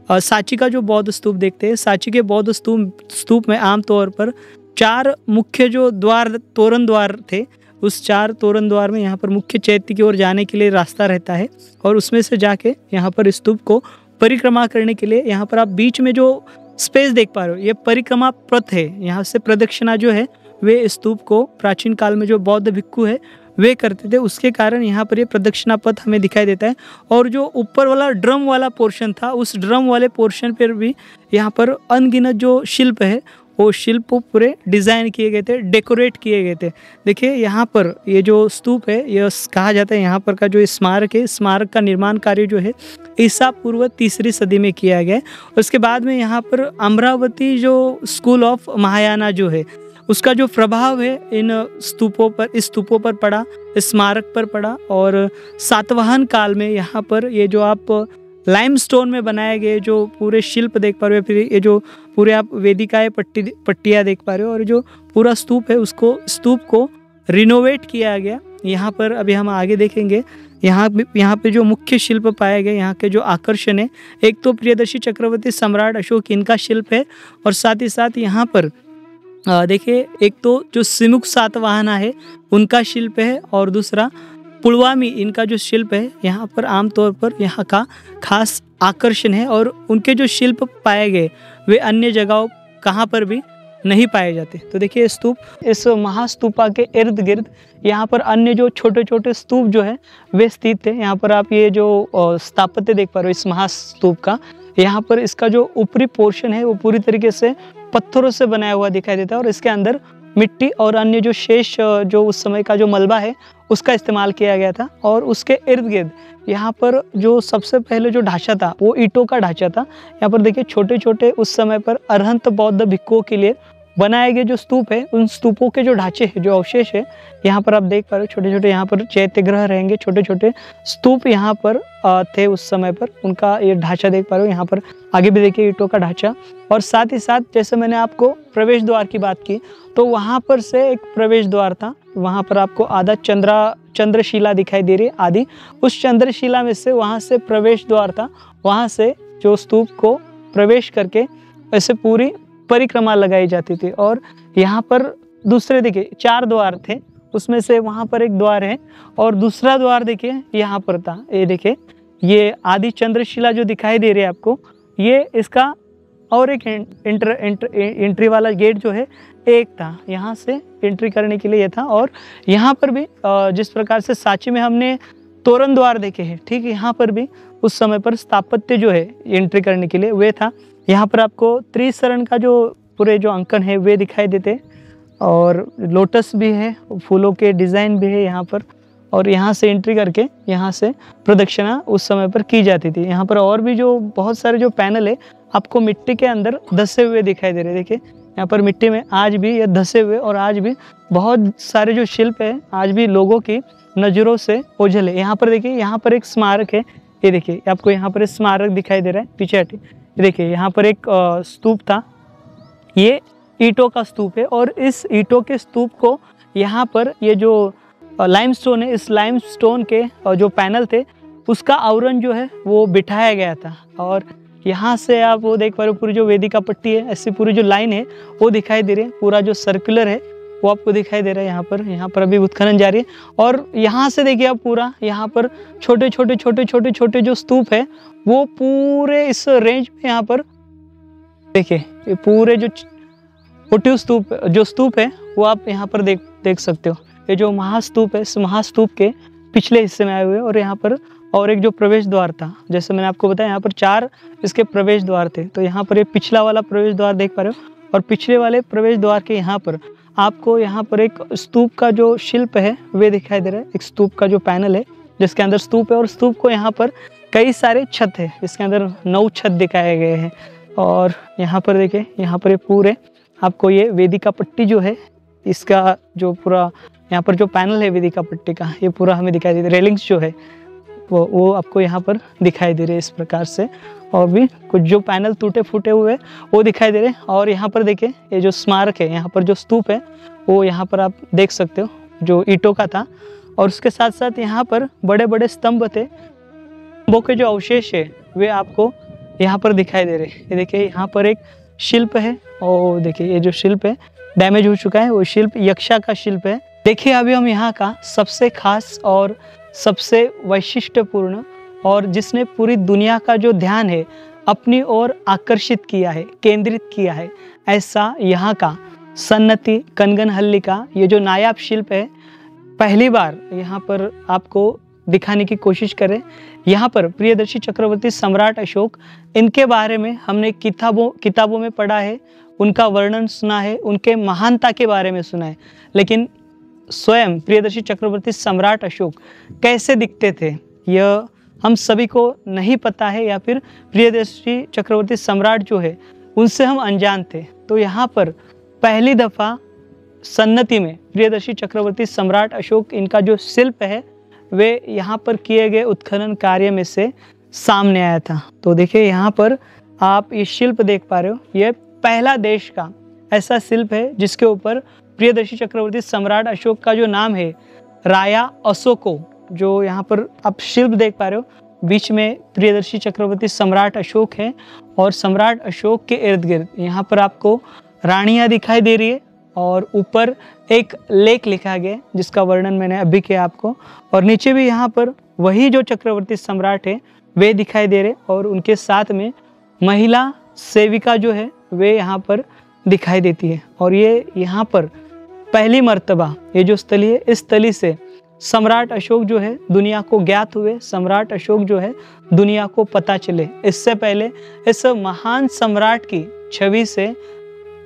सांची का जो बौद्ध स्तूप देखते हैं, सांची के बौद्ध स्तूप में आमतौर पर 4 मुख्य जो तोरण द्वार थे, उस 4 तोरण द्वार में यहाँ पर मुख्य चैत्य की ओर जाने के लिए रास्ता रहता है, और उसमें से जाके यहाँ पर स्तूप को परिक्रमा करने के लिए यहाँ पर आप बीच में जो स्पेस देख पा रहे हो, ये परिक्रमा पथ है। यहाँ से प्रदक्षिणा जो है वे स्तूप को प्राचीन काल में जो बौद्ध भिक्खु है वे करते थे, उसके कारण यहाँ पर ये प्रदक्षिणा पथ हमें दिखाई देता है। और जो ऊपर वाला ड्रम वाला पोर्शन था, उस ड्रम वाले पोर्शन पर भी यहाँ पर अनगिनत जो शिल्प है वो शिल्प पूरे डिज़ाइन किए गए थे, डेकोरेट किए गए थे। देखिए यहाँ पर ये जो स्तूप है, यह कहा जाता है यहाँ पर का जो स्मारक है, स्मारक का निर्माण कार्य जो है ईसा पूर्व 3री सदी में किया गया है। उसके बाद में यहाँ पर अमरावती जो स्कूल ऑफ महायाना जो है उसका जो प्रभाव है इन स्तूपों पर, इस स्तूपों पर पड़ा, स्मारक पर पड़ा। और सातवाहन काल में यहाँ पर ये जो आप लाइमस्टोन में बनाए गए जो पूरे शिल्प देख पा रहे हो, फिर ये जो पूरे आप वेदिकाएं पट्टियाँ देख पा रहे हो, और जो पूरा स्तूप है उसको स्तूप को रिनोवेट किया गया। यहाँ पर अभी हम आगे देखेंगे, यहाँ पे जो मुख्य शिल्प पाए गए, यहाँ के जो आकर्षण है, एक तो प्रियदर्शी चक्रवर्ती सम्राट अशोक इनका शिल्प है, और साथ ही साथ यहाँ पर देखिए एक तो जो सिमुक सातवाहना है उनका शिल्प है, और दूसरा पुलवामी इनका जो शिल्प है यहाँ पर आमतौर पर यहाँ का खास आकर्षण है। और उनके जो शिल्प पाए गए वे अन्य जगहों कहाँ पर भी नहीं पाए जाते। तो देखिए स्तूप, इस महास्तूपा के इर्द गिर्द यहाँ पर अन्य जो छोटे छोटे स्तूप जो है वे स्थित थे। यहाँ पर आप ये जो स्थापत्य देख पा रहे हो इस महास्तूप का, यहाँ पर इसका जो ऊपरी पोर्शन है वो पूरी तरीके से पत्थरों से बनाया हुआ दिखाई देता है, और इसके अंदर मिट्टी और अन्य जो शेष जो उस समय का जो मलबा है उसका इस्तेमाल किया गया था। और उसके इर्द गिर्द यहाँ पर जो सबसे पहले जो ढांचा था वो ईंटों का ढांचा था। यहाँ पर देखिए छोटे छोटे उस समय पर अरहंत बौद्ध भिक्षुओं के लिए बनाए गए जो स्तूप है, उन स्तूपों के जो ढांचे हैं, जो अवशेष है यहाँ पर आप देख पा रहे हो। छोटे छोटे यहाँ पर चैत्य ग्रह रहेंगे, छोटे छोटे स्तूप यहाँ पर थे उस समय पर, उनका ये ढांचा देख पा रहे हो। यहाँ पर आगे भी देखिए ईंटों का ढांचा, और साथ ही साथ जैसे मैंने आपको प्रवेश द्वार की बात की तो वहाँ पर से एक प्रवेश द्वार था, वहाँ पर आपको आधा चंद्रशिला दिखाई दे रही है आदि, उस चंद्रशिला में से वहाँ से प्रवेश द्वार था, वहाँ से जो स्तूप को प्रवेश करके ऐसे पूरी परिक्रमा लगाई जाती थी। और यहाँ पर दूसरे देखिए 4 द्वार थे, उसमें से वहाँ पर एक द्वार है, और दूसरा द्वार देखिए यहाँ पर था। ये देखिए ये आदि चंद्रशिला जो दिखाई दे रही है आपको, ये इसका और एक एंट्री वाला गेट जो है एक था, यहाँ से एंट्री करने के लिए ये था। और यहाँ पर भी जिस प्रकार से सांची में हमने तोरण द्वार देखे हैं, ठीक यहाँ पर भी उस समय पर स्थापत्य जो है एंट्री करने के लिए वे था। यहाँ पर आपको त्रिशरण का जो पूरे जो अंकन है वे दिखाई देते, और लोटस भी है, फूलों के डिज़ाइन भी है यहाँ पर। और यहाँ से एंट्री करके यहाँ से प्रदक्षिणा उस समय पर की जाती थी। यहाँ पर और भी जो बहुत सारे जो पैनल है आपको मिट्टी के अंदर धसे हुए दिखाई दे रहे। देखिए यहाँ पर मिट्टी में आज भी ये धसे हुए, और आज भी बहुत सारे जो शिल्प है आज भी लोगों की नज़रों से ओझल है। यहाँ पर देखिए, यहाँ पर एक स्मारक है, ये देखिए आपको यहाँ पर एक स्मारक दिखाई दे रहा है, पीछे हटे देखिए यहाँ पर एक स्तूप था, ये ईंटों का स्तूप है। और इस ईंटों के स्तूप को यहाँ पर ये जो लाइमस्टोन है, इस लाइमस्टोन के जो पैनल थे उसका आवरण जो है वो बिठाया गया था। और यहाँ से आप वो देख पा रहे हो पूरी जो वेदिका पट्टी है, ऐसी पूरी जो लाइन है वो दिखाई दे रही है, पूरा जो सर्कुलर है वो आपको दिखाई दे रहा है। यहाँ पर अभी उत्खनन जारी है। और यहाँ से देखिए आप पूरा यहाँ पर छोटे छोटे जो स्तूप है वो पूरे इस रेंज में यहाँ पर देखिए ये पूरे जो ओटिव स्तूप है वो आप यहाँ पर देख सकते हो। ये जो महास्तूप है, इस महास्तूप के पिछले हिस्से में आए हुए, और यहाँ पर और एक जो प्रवेश द्वार था, जैसे मैंने आपको बताया यहाँ पर 4 इसके प्रवेश द्वार थे। तो यहाँ पर ये पिछला वाला प्रवेश द्वार देख पा रहे हो, और पिछले वाले प्रवेश द्वार के यहाँ पर आपको यहाँ पर एक स्तूप का जो शिल्प है वे दिखाई दे रहा है। एक स्तूप का जो पैनल है जिसके अंदर स्तूप है, और स्तूप को यहाँ पर कई सारे छत है, इसके अंदर 9 छत दिखाए गए हैं। और यहाँ पर देखिए यहाँ पर ये पूरे आपको ये वेदिका पट्टी जो है, इसका जो पूरा यहाँ पर जो पैनल है वेदिका पट्टी का, ये पूरा हमें दिखाई दे रहा है। रेलिंग्स जो है वो आपको यहाँ पर दिखाई दे रहे हैं इस प्रकार से, और भी कुछ जो पैनल टूटे फूटे हुए वो दिखाई दे रहे हैं। और यहाँ पर देखिए ये जो स्मारक है, यहाँ पर जो स्तूप है वो यहाँ पर आप देख सकते हो जो ईंटों का था। और उसके साथ साथ यहाँ पर बड़े बड़े स्तंभ थे, स्तंभों के जो अवशेष है वे आपको यहाँ पर दिखाई दे रहे हैं। ये देखिए यहाँ पर एक शिल्प है, और देखिए ये जो शिल्प है डैमेज हो चुका है, वो शिल्प यक्षा का शिल्प है। देखिए अभी हम यहाँ का सबसे खास और सबसे वैशिष्ट्यपूर्ण, और जिसने पूरी दुनिया का जो ध्यान है अपनी ओर आकर्षित किया है, केंद्रित किया है, ऐसा यहाँ का सन्नति कनगनहल्ली का ये जो नायाब शिल्प है, पहली बार यहाँ पर आपको दिखाने की कोशिश करें। यहाँ पर प्रियदर्शी चक्रवर्ती सम्राट अशोक, इनके बारे में हमने किताबों में पढ़ा है, उनका वर्णन सुना है, उनके महानता के बारे में सुना है, लेकिन स्वयं प्रियदर्शी चक्रवर्ती सम्राट अशोक कैसे दिखते थे यह हम सभी को नहीं पता है, या फिर प्रियदर्शी चक्रवर्ती सम्राट जो है उनसे हम अनजान थे। तो यहाँ पर पहली दफ़ा सन्नति में प्रियदर्शी चक्रवर्ती सम्राट अशोक, इनका जो शिल्प है वे यहाँ पर किए गए उत्खनन कार्य में से सामने आया था। तो देखिए यहाँ पर आप ये शिल्प देख पा रहे हो, ये पहला देश का ऐसा शिल्प है जिसके ऊपर प्रियदर्शी चक्रवर्ती सम्राट अशोक का जो नाम है राया अशोको, जो यहाँ पर आप शिल्प देख पा रहे हो, बीच में प्रियदर्शी चक्रवर्ती सम्राट अशोक है और सम्राट अशोक के इर्द गिर्द यहाँ पर आपको रानियाँ दिखाई दे रही है और ऊपर एक लेख लिखा गया जिसका वर्णन मैंने अभी किया आपको, और नीचे भी यहाँ पर वही जो चक्रवर्ती सम्राट है वे दिखाई दे रहे और उनके साथ में महिला सेविका जो है वे यहाँ पर दिखाई देती है। और ये यहाँ पर पहली मर्तबा ये जो स्थली है, इस स्थली से सम्राट अशोक जो है दुनिया को ज्ञात हुए, सम्राट अशोक जो है दुनिया को पता चले। इससे पहले इस महान सम्राट की छवि से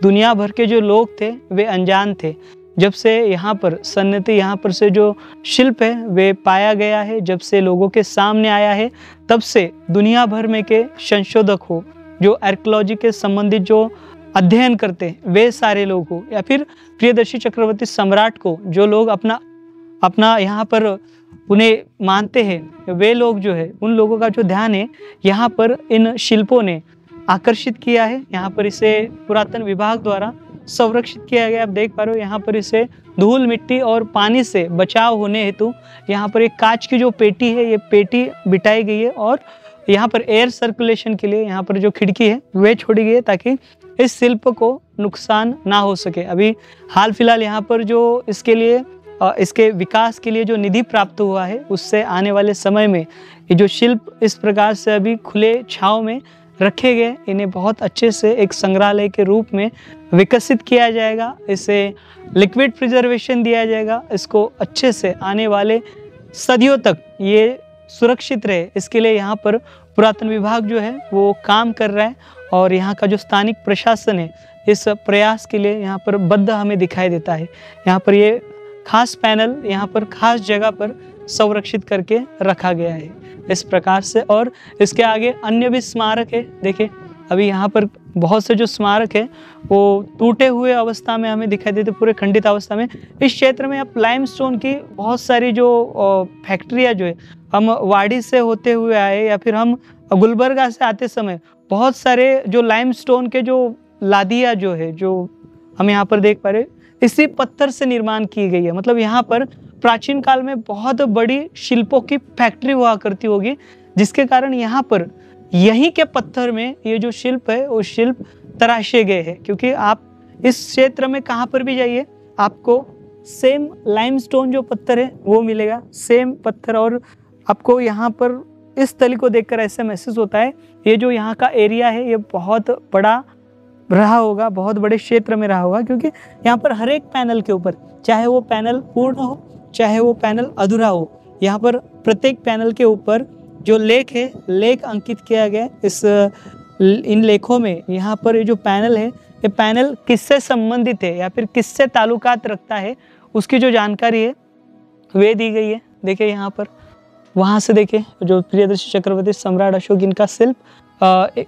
दुनिया भर के जो लोग थे वे अनजान थे। जब से यहाँ पर सन्नति, यहाँ पर से जो शिल्प है वे पाया गया है, जब से लोगों के सामने आया है, तब से दुनिया भर में के संशोधक हो, जो आर्कियोलॉजी के संबंधित जो अध्ययन करते वे सारे लोग हो, या फिर प्रियदर्शी चक्रवर्ती सम्राट को जो लोग अपना यहाँ पर उन्हें मानते हैं, वे लोग जो है उन लोगों का जो ध्यान है यहाँ पर इन शिल्पों ने आकर्षित किया है। यहाँ पर इसे पुरातन विभाग द्वारा संरक्षित किया गया। आप देख पा रहे हो यहाँ पर इसे धूल मिट्टी और पानी से बचाव होने हेतु यहाँ पर एक कांच की जो पेटी है, ये पेटी बिठाई गई है और यहाँ पर एयर सर्कुलेशन के लिए यहाँ पर जो खिड़की है वे छोड़ी गई है ताकि इस शिल्प को नुकसान ना हो सके। अभी हाल फिलहाल यहाँ पर जो इसके लिए इसके विकास के लिए जो निधि प्राप्त हुआ है, उससे आने वाले समय में ये जो शिल्प इस प्रकार से अभी खुले छांव में रखे गए, इन्हें बहुत अच्छे से एक संग्रहालय के रूप में विकसित किया जाएगा, इसे लिक्विड प्रिजर्वेशन दिया जाएगा, इसको अच्छे से आने वाले सदियों तक ये सुरक्षित रहे, इसके लिए यहाँ पर पुरातन विभाग जो है वो काम कर रहा है और यहाँ का जो स्थानिक प्रशासन है इस प्रयास के लिए यहाँ पर बद्ध हमें दिखाई देता है। यहाँ पर ये खास पैनल यहाँ पर खास जगह पर संरक्षित करके रखा गया है इस प्रकार से। और इसके आगे अन्य भी स्मारक है। देखिए अभी यहाँ पर बहुत से जो स्मारक है वो टूटे हुए अवस्था में हमें दिखाई देते, पूरे खंडित अवस्था में। इस क्षेत्र में आप लाइमस्टोन की बहुत सारी जो फैक्ट्रियाँ जो है, हम वाड़ी से होते हुए आए या फिर हम गुलबर्गा से आते समय बहुत सारे जो लाइमस्टोन के जो लादिया जो है, जो हम यहाँ पर देख पा रहे, इसी पत्थर से निर्माण की गई है। मतलब यहाँ पर प्राचीन काल में बहुत बड़ी शिल्पों की फैक्ट्री हुआ करती होगी, जिसके कारण यहाँ पर यहीं के पत्थर में ये जो शिल्प है वो शिल्प तराशे गए हैं। क्योंकि आप इस क्षेत्र में कहाँ पर भी जाइए आपको सेम लाइमस्टोन जो पत्थर है वो मिलेगा, सेम पत्थर। और आपको यहाँ पर इस स्थली को देखकर ऐसा महसूस होता है ये जो यहाँ का एरिया है ये बहुत बड़ा रहा होगा, बहुत बड़े क्षेत्र में रहा होगा, क्योंकि यहाँ पर हर एक पैनल के ऊपर, चाहे वो पैनल पूर्ण हो चाहे वो पैनल अधूरा हो, यहाँ पर प्रत्येक पैनल के ऊपर जो लेख है, लेख अंकित किया गया। इन लेखों में यहाँ पर ये जो पैनल है, ये पैनल किससे संबंधित है या फिर किससे ताल्लुकात रखता है उसकी जो जानकारी है वे दी गई है। देखिए यहाँ पर वहाँ से देखिए जो प्रियदर्शी चक्रवर्ती सम्राट अशोक, इनका शिल्प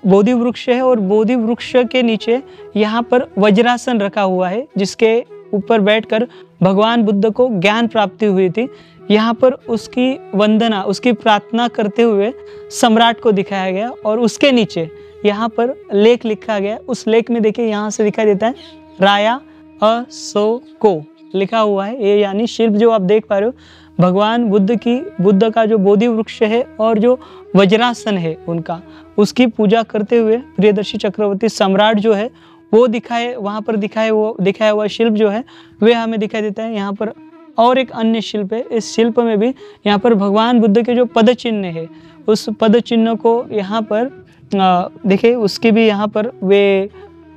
बोधि वृक्ष है और बोधि वृक्ष के नीचे यहाँ पर वज्रासन रखा हुआ है, जिसके ऊपर बैठकर भगवान बुद्ध को ज्ञान प्राप्ति हुई थी। यहाँ पर उसकी वंदना, उसकी प्रार्थना करते हुए सम्राट को दिखाया गया और उसके नीचे यहाँ पर लेख लिखा गया। उस लेख में देखिए यहाँ से दिखाई देता है राया अशोको लिखा हुआ है। ये यानी शिल्प जो आप देख पा रहे हो भगवान बुद्ध का जो बोधि वृक्ष है और जो वज्रासन है उनका, उसकी पूजा करते हुए प्रियदर्शी चक्रवर्ती सम्राट जो है वो वहाँ पर दिखाया हुआ शिल्प जो है वे हमें दिखाई देता है। यहाँ पर और एक अन्य शिल्प है, इस शिल्प में भी यहाँ पर भगवान बुद्ध के जो पद चिन्ह है उस पद चिन्ह को यहाँ पर देखिए, उसकी भी यहाँ पर वे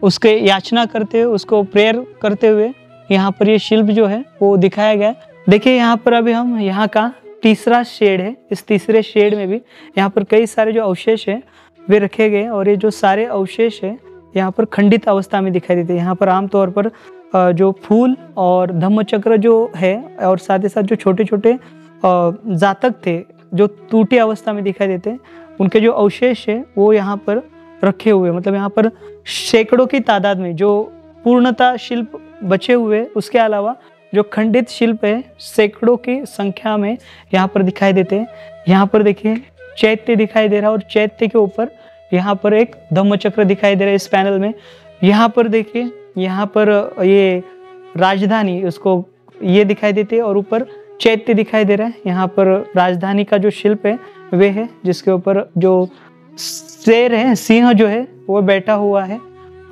उसके याचना करते हुए, उसको प्रेयर करते हुए यहाँ पर ये शिल्प जो है वो दिखाया गया। देखिए यहाँ पर अभी हम यहाँ का तीसरा शेड है, इस तीसरे शेड में भी यहाँ पर कई सारे जो अवशेष हैं वे रखे गए, और ये जो सारे अवशेष हैं यहाँ पर खंडित अवस्था में दिखाई देते हैं। यहाँ पर आमतौर पर जो फूल और धम्मचक्र जो है, और साथ ही साथ जो छोटे छोटे जातक थे जो टूटी अवस्था में दिखाई देते हैं, उनके जो अवशेष है वो यहाँ पर रखे हुए, मतलब यहाँ पर सैकड़ों की तादाद में जो पूर्णता शिल्प बचे हुए, उसके अलावा जो खंडित शिल्प है सैकड़ों की संख्या में यहाँ पर दिखाई देते हैं। यहाँ पर देखिए चैत्य दिखाई दे रहा है, और चैत्य के ऊपर यहाँ पर एक धम्मचक्र दिखाई दे रहा है इस पैनल में। यहाँ पर देखिए, यहाँ पर ये राजधानी उसको ये दिखाई देती है, और ऊपर चैत्य दिखाई दे रहा है। यहाँ पर राजधानी का जो शिल्प है वे है, जिसके ऊपर जो शेर है, सिंह जो है वो बैठा हुआ है।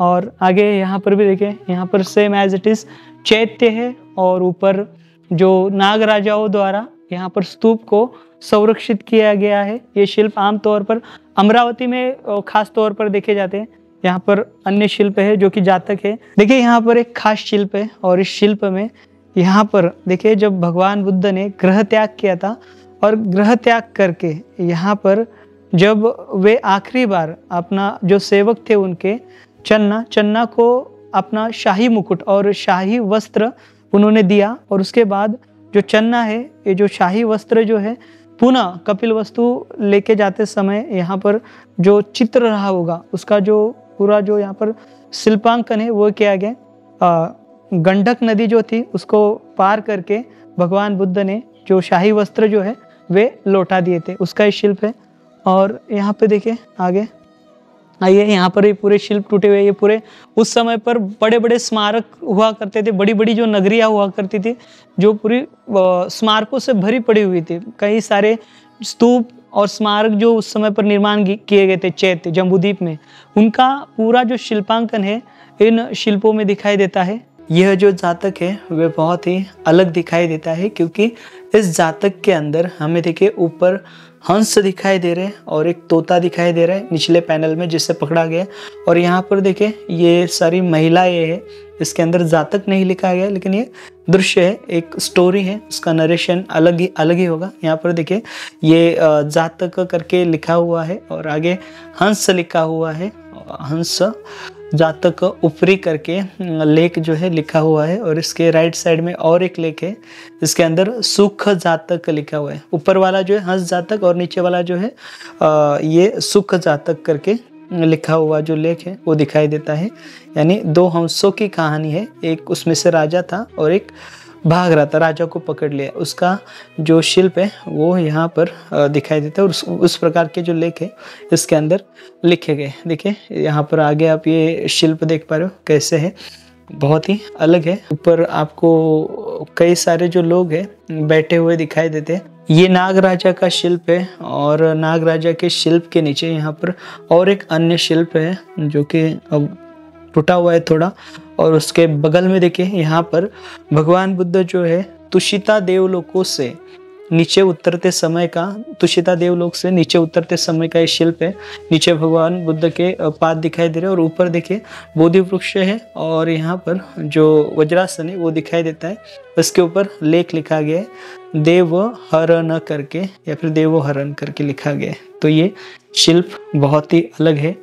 और आगे यहाँ पर भी देखिए, यहाँ पर सेम एज इट इज चैत्य है, और ऊपर जो नाग राजाओं द्वारा यहाँ पर स्तूप को संरक्षित किया गया है। ये शिल्प आमतौर पर अमरावती में खास तौर पर देखे जाते हैं। यहाँ पर अन्य शिल्प है जो कि जातक है। देखिए यहाँ पर एक खास शिल्प है, और इस शिल्प में यहाँ पर देखिए जब भगवान बुद्ध ने ग्रह त्याग किया था, और ग्रह त्याग करके यहाँ पर जब वे आखिरी बार अपना जो सेवक थे उनके चन्ना को अपना शाही मुकुट और शाही वस्त्र उन्होंने दिया, और उसके बाद जो चन्ना है, ये जो शाही वस्त्र जो है, पुनः कपिलवस्तु लेके जाते समय यहाँ पर जो चित्र रहा होगा उसका जो पूरा जो यहाँ पर शिल्पांकन है वो किया गया। गंडक नदी जो थी उसको पार करके भगवान बुद्ध ने जो शाही वस्त्र जो है वे लौटा दिए थे, उसका ही शिल्प है। और यहाँ पे देखिए आगे आइए, यहाँ पर ये पूरे शिल्प टूटे हुए, ये पूरे उस समय पर बड़े बड़े स्मारक हुआ करते थे, बड़ी बड़ी जो नगरियाँ हुआ करती थी जो पूरी स्मारकों से भरी पड़ी हुई थी। कई सारे स्तूप और स्मारक जो उस समय पर निर्माण किए गए थे चैत्य जम्बूद्वीप में, उनका पूरा जो शिल्पांकन है इन शिल्पों में दिखाई देता है। यह जो जातक है वह बहुत ही अलग दिखाई देता है, क्योंकि इस जातक के अंदर हमें देखिए ऊपर हंस दिखाई दे रहे हैं और एक तोता दिखाई दे रहा है निचले पैनल में जिससे पकड़ा गया। और यहाँ पर देखिए ये सारी महिलाएं है, इसके अंदर जातक नहीं लिखा गया, लेकिन ये दृश्य है, एक स्टोरी है, उसका नरेशन अलग ही होगा। यहाँ पर देखिए ये जातक करके लिखा हुआ है, और आगे हंस लिखा हुआ है, हंस जातक ऊपरी करके लेख जो है लिखा हुआ है, और इसके राइट साइड में और एक लेख है, इसके अंदर सुख जातक लिखा हुआ है। ऊपर वाला जो है हंस जातक और नीचे वाला जो है ये सुख जातक करके लिखा हुआ जो लेख है वो दिखाई देता है। यानी दो हंसों की कहानी है, एक उसमें से राजा था और एक भाग रहा था, राजा को पकड़ लिया, उसका जो शिल्प है वो यहाँ पर दिखाई देता है। और उस प्रकार के जो लेख है इसके अंदर लिखे गए। देखिए यहाँ पर आगे आप ये शिल्प देख पा रहे हो कैसे है, बहुत ही अलग है। ऊपर आपको कई सारे जो लोग हैं बैठे हुए दिखाई देते हैं। ये नाग राजा का शिल्प है, और नाग राजा के शिल्प के नीचे यहाँ पर और एक अन्य शिल्प है जो कि अब टूटा हुआ है थोड़ा, और उसके बगल में देखिए यहाँ पर भगवान बुद्ध जो है तुषिता देवलोकों से नीचे उतरते समय का, तुषिता देवलोक से नीचे उतरते समय का ये शिल्प है। नीचे भगवान बुद्ध के पाद दिखाई दे रहे हैं, और ऊपर देखिए बोधि वृक्ष है, और यहाँ पर जो वज्रासन है वो दिखाई देता है। उसके ऊपर लेख लिखा गया है देवहरण करके, या फिर देवोहरण करके लिखा गया है। तो ये शिल्प बहुत ही अलग है,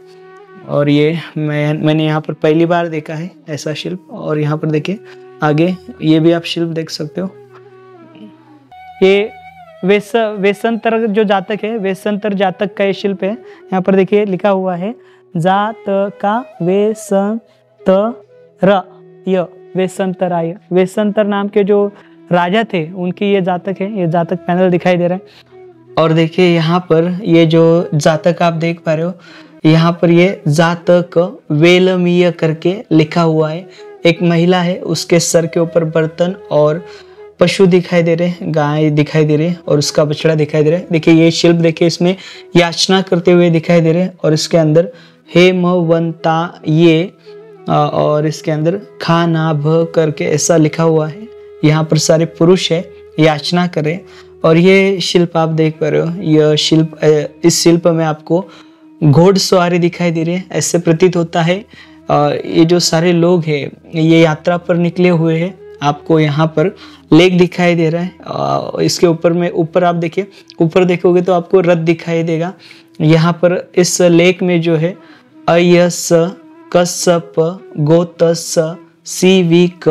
और ये मैंने यहाँ पर पहली बार देखा है ऐसा शिल्प। और यहाँ पर देखिए आगे ये भी आप शिल्प देख सकते हो। ये वेशंतर जो जातक है, वेशंतर जातक का ये शिल्प है। यहाँ पर देखिए लिखा हुआ है जातका वेशंतराय। वेशंतर नाम के जो राजा थे उनकी ये जातक है, ये जातक पैनल दिखाई दे रहा है। और देखिए यहाँ पर ये जो जातक आप देख पा रहे हो, यहाँ पर ये जातक वेलमीय करके लिखा हुआ है। एक महिला है, उसके सर के ऊपर बर्तन और पशु दिखाई दे रहे हैं, गाय दिखाई दे रही है और उसका बछड़ा दिखाई दे रहा है। देखिए ये शिल्प देखिए इसमें याचना करते हुए दिखाई दे रहे हैं, और इसके अंदर हेमवंता ये और इसके अंदर खाना भ करके ऐसा लिखा हुआ है। यहाँ पर सारे पुरुष है, याचना करे। और ये शिल्प आप देख पा रहे हो, यह शिल्प, इस शिल्प में आपको घोड़सवारी दिखाई दे रही है। ऐसे प्रतीत होता है ये जो सारे लोग हैं ये यात्रा पर निकले हुए हैं, आपको यहाँ पर लेक दिखाई दे रहा है। इसके ऊपर में ऊपर आप देखिए, ऊपर देखोगे तो आपको रथ दिखाई देगा। यहाँ पर इस लेक में जो है अयस कश्यप गोतस सीविक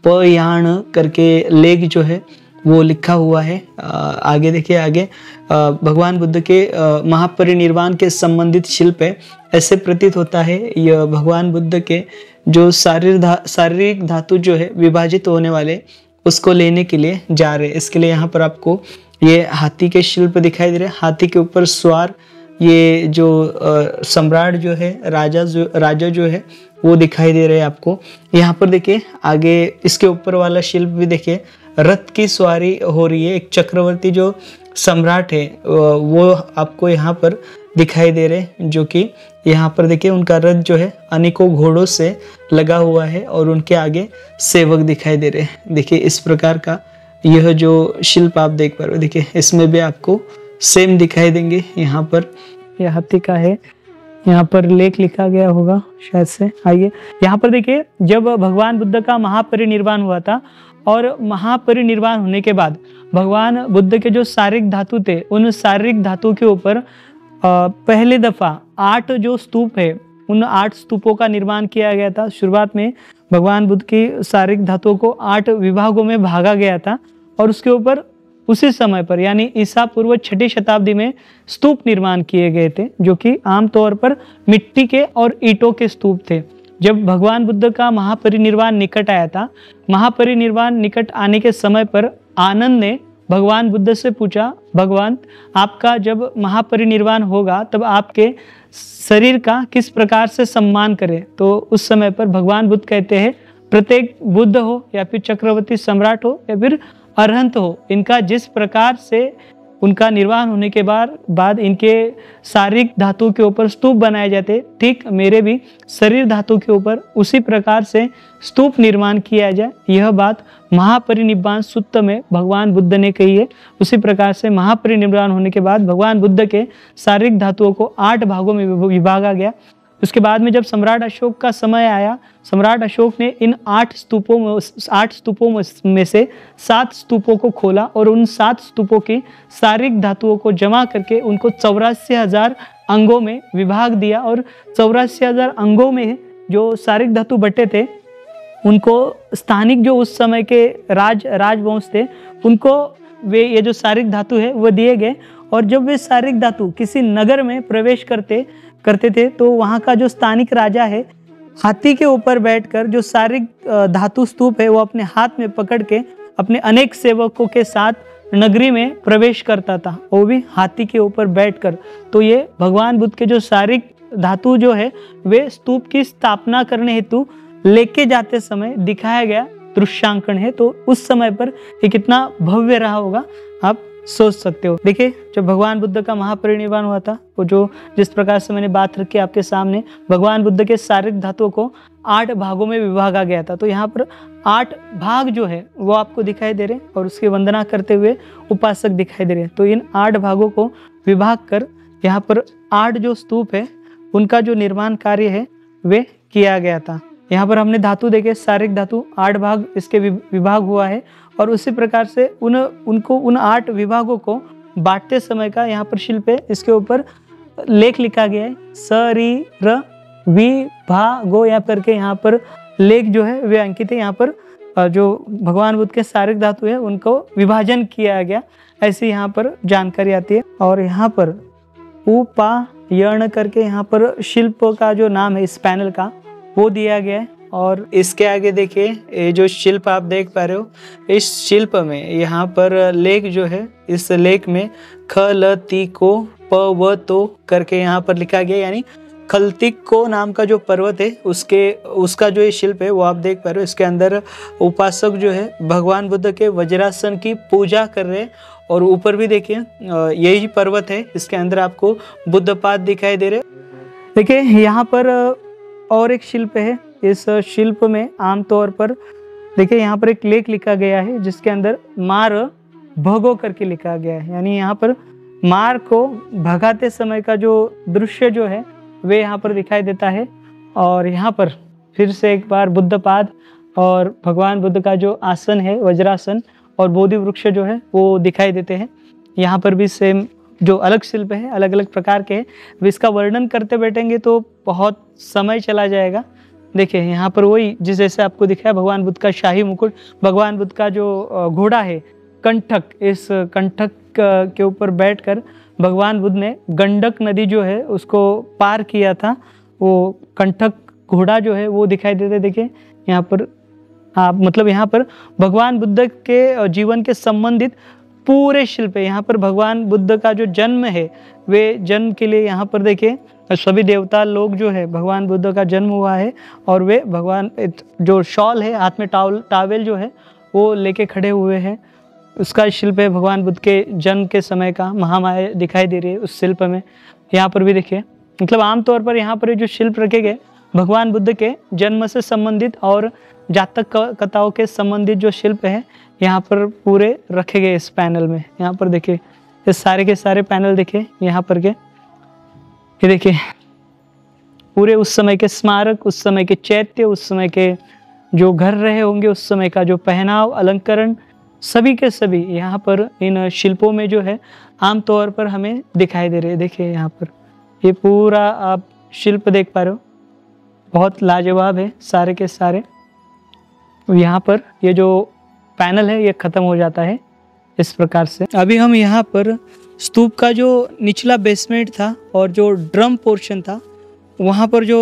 पयाण करके लेक जो है वो लिखा हुआ है। आगे देखिए, आगे भगवान बुद्ध के महापरिनिर्वाण के संबंधित शिल्प है। ऐसे प्रतीत होता है यह भगवान बुद्ध के जो शारीरिक धातु जो है विभाजित होने वाले उसको लेने के लिए जा रहे हैं। इसके लिए यहाँ पर आपको ये हाथी के शिल्प दिखाई दे रहे हैं। हाथी के ऊपर सवार ये जो सम्राट जो है, राजा जो है वो दिखाई दे रहे हैं आपको। यहाँ पर देखिए आगे इसके ऊपर वाला शिल्प भी देखिए, रथ की सवारी हो रही है। एक चक्रवर्ती जो सम्राट है वो आपको यहाँ पर दिखाई दे रहे हैं, जो कि यहाँ पर देखिए उनका रथ जो है अनेकों घोड़ों से लगा हुआ है और उनके आगे सेवक दिखाई दे रहे हैं। देखिए इस प्रकार का यह जो शिल्प आप देख पा रहे हो, देखिए इसमें भी आपको सेम दिखाई देंगे। यहाँ पर यह हाथी का है, यहाँ पर लेख लिखा गया होगा शायद से। आइए यहाँ पर देखिए, जब भगवान बुद्ध का महापरिनिर्वाण हुआ था और महापरिनिर्वाण होने के बाद भगवान बुद्ध के जो शारीरिक धातु थे, उन शारीरिक धातु के ऊपर पहले दफा 8 जो स्तूप है, उन 8 स्तूपों का निर्माण किया गया था। शुरुआत में भगवान बुद्ध की शारीरिक धातुओं को 8 विभागों में भागा गया था और उसके ऊपर उसी समय पर यानी ईसा पूर्व 6ठी शताब्दी में स्तूप निर्माण किए गए थे, जो कि आमतौर पर मिट्टी के और ईंटों के स्तूप थे। जब भगवान बुद्ध का महापरिनिर्वाण निकट आया था, महापरिनिर्वाण निकट आने के समय पर आनंद ने भगवान बुद्ध से पूछा, भगवान आपका जब महापरिनिर्वाण होगा तब आपके शरीर का किस प्रकार से सम्मान करें? तो उस समय पर भगवान बुद्ध कहते हैं, प्रत्येक बुद्ध हो या फिर चक्रवर्ती सम्राट हो या फिर अरहंत हो, इनका जिस प्रकार से उनका निर्वाण होने के बाद इनके शारीरिक धातु के ऊपर स्तूप बनाए जाते, ठीक मेरे भी शरीर धातु के ऊपर उसी प्रकार से स्तूप निर्माण किया जाए। यह बात महापरिनिर्वाण सूक्त में भगवान बुद्ध ने कही है। उसी प्रकार से महापरिनिर्वाण होने के बाद भगवान बुद्ध के शारीरिक धातुओं को 8 भागों में विभागा गया। उसके बाद में जब सम्राट अशोक का समय आया, सम्राट अशोक ने इन 8 स्तूपों में से 7 स्तूपों को खोला और उन 7 स्तूपों की शारीरिक धातुओं को जमा करके उनको 84,000 अंगों में विभाग दिया। और 84,000 अंगों में जो शारीरिक धातु बटे थे, उनको स्थानिक जो उस समय के राजवंश थे, उनको वे ये जो शारीरिक धातु है वो दिए गए। और जब वे शारीरिक धातु किसी नगर में प्रवेश करते थे तो वहाँ का जो स्थानिक राजा है, हाथी के ऊपर बैठकर जो शारीरिक धातु स्तूप है वो अपने हाथ में पकड़ के अपने अनेक सेवकों के साथ नगरी में प्रवेश करता था, वो भी हाथी के ऊपर बैठकर। तो ये भगवान बुद्ध के जो शारीरिक धातु जो है वे स्तूप की स्थापना करने हेतु लेके जाते समय दिखाया गया दृश्यांकन है। तो उस समय पर ये कितना भव्य रहा होगा आप सोच सकते हो। देखिए जब भगवान बुद्ध का महापरिनिर्वाण हुआ था, वो जो जिस प्रकार से मैंने बात रखी आपके सामने, भगवान बुद्ध के शारीरिक धातुओं को 8 भागों में विभागा गया था। तो यहाँ पर 8 भाग जो है वो आपको दिखाई दे रहे हैं और उसकी वंदना करते हुए उपासक दिखाई दे रहे हैं। तो इन 8 भागों को विभाग कर यहाँ पर 8 जो स्तूप है उनका जो निर्माण कार्य है वे किया गया था। यहाँ पर हमने धातु देखे, शारीरिक धातु 8 भाग इसके विभाग हुआ है और उसी प्रकार से उन 8 विभागों को बांटते समय का यहाँ पर शिल्प है। इसके ऊपर लेख लिखा गया है, शरीर विभागो या करके यहाँ पर लेख जो है वे अंकित है। यहाँ पर जो भगवान बुद्ध के शारीरिक धातु है उनको विभाजन किया गया, ऐसी यहाँ पर जानकारी आती है। और यहाँ पर उपायन करके यहाँ पर शिल्प का जो नाम है इस पैनल का वो दिया गया है। और इसके आगे देखिए ये जो शिल्प आप देख पा रहे हो, इस शिल्प में यहाँ पर लेख जो है, इस लेख में खलतिको पवतो करके यहाँ पर लिखा गया, यानी खलतिको नाम का जो पर्वत है उसका जो ये शिल्प है वो आप देख पा रहे हो। इसके अंदर उपासक जो है भगवान बुद्ध के वज्रासन की पूजा कर रहे हैं। और ऊपर भी देखिए यही पर्वत है, इसके अंदर आपको बुद्ध पाद दिखाई दे रहे। देखिए यहाँ पर और एक शिल्प है, इस शिल्प में आमतौर पर देखिए यहाँ पर एक लेख लिखा गया है जिसके अंदर मार भगो करके लिखा गया है, यानी यहाँ पर मार को भगाते समय का जो दृश्य जो है वे यहाँ पर दिखाई देता है। और यहाँ पर फिर से एक बार बुद्ध पाद और भगवान बुद्ध का जो आसन है वज्रासन और बोधि वृक्ष जो है वो दिखाई देते हैं। यहाँ पर भी सेम जो अलग शिल्प है अलग अलग प्रकार के हैं, इसका वर्णन करते बैठेंगे तो बहुत समय चला जाएगा। देखिए यहाँ पर वही जिस जैसे आपको दिखाया भगवान बुद्ध का शाही मुकुट, भगवान बुद्ध का जो घोड़ा है कंठक, इस कंठक के ऊपर बैठकर भगवान बुद्ध ने गंडक नदी जो है उसको पार किया था। वो कंठक घोड़ा जो है वो दिखाई देते। देखिए यहाँ पर आप मतलब यहाँ पर भगवान बुद्ध के जीवन के संबंधित पूरे शिल्प है। यहाँ पर भगवान बुद्ध का जो जन्म है वे जन्म के लिए यहाँ पर देखिए सभी देवता लोग जो है भगवान बुद्ध का जन्म हुआ है और वे भगवान जो शॉल है हाथ में टावेल जो है वो लेके खड़े हुए हैं। उसका शिल्प है भगवान बुद्ध के जन्म के समय का, महामाया दिखाई दे रही है उस शिल्प में। यहाँ पर भी देखिए मतलब आमतौर पर यहाँ पर जो शिल्प रखे गए भगवान बुद्ध के जन्म से संबंधित और जातक कथाओं के संबंधित जो शिल्प है यहाँ पर पूरे रखे गए इस पैनल में। यहाँ पर देखिए ये सारे के सारे पैनल देखिए यहाँ पर के, ये देखिए पूरे उस समय के स्मारक, उस समय के चैत्य, उस समय के जो घर रहे होंगे, उस समय का जो पहनाव अलंकरण सभी के सभी यहाँ पर इन शिल्पों में जो है आमतौर पर हमें दिखाई दे रहे हैं। देखिए यहाँ पर ये पूरा आप शिल्प देख पा रहे हो, बहुत लाजवाब है सारे के सारे। यहाँ पर ये जो पैनल है ये ख़त्म हो जाता है इस प्रकार से। अभी हम यहाँ पर स्तूप का जो निचला बेसमेंट था और जो ड्रम पोर्शन था वहाँ पर जो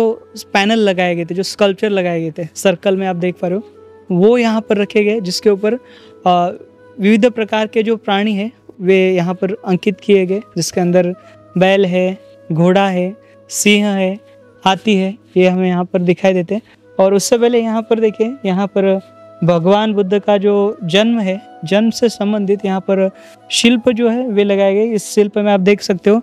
पैनल लगाए गए थे, जो स्कल्पचर लगाए गए थे सर्कल में आप देख पा रहे हो, वो यहाँ पर रखे गए जिसके ऊपर विविध प्रकार के जो प्राणी हैं वे यहाँ पर अंकित किए गए, जिसके अंदर बैल है, घोड़ा है, सिंह है, हाथी है, ये हमें यहाँ पर दिखाई देते हैं। और उससे पहले यहाँ पर देखिए यहाँ पर भगवान बुद्ध का जो जन्म है, जन्म से संबंधित यहाँ पर शिल्प जो है वे लगाए गए। इस शिल्प में आप देख सकते हो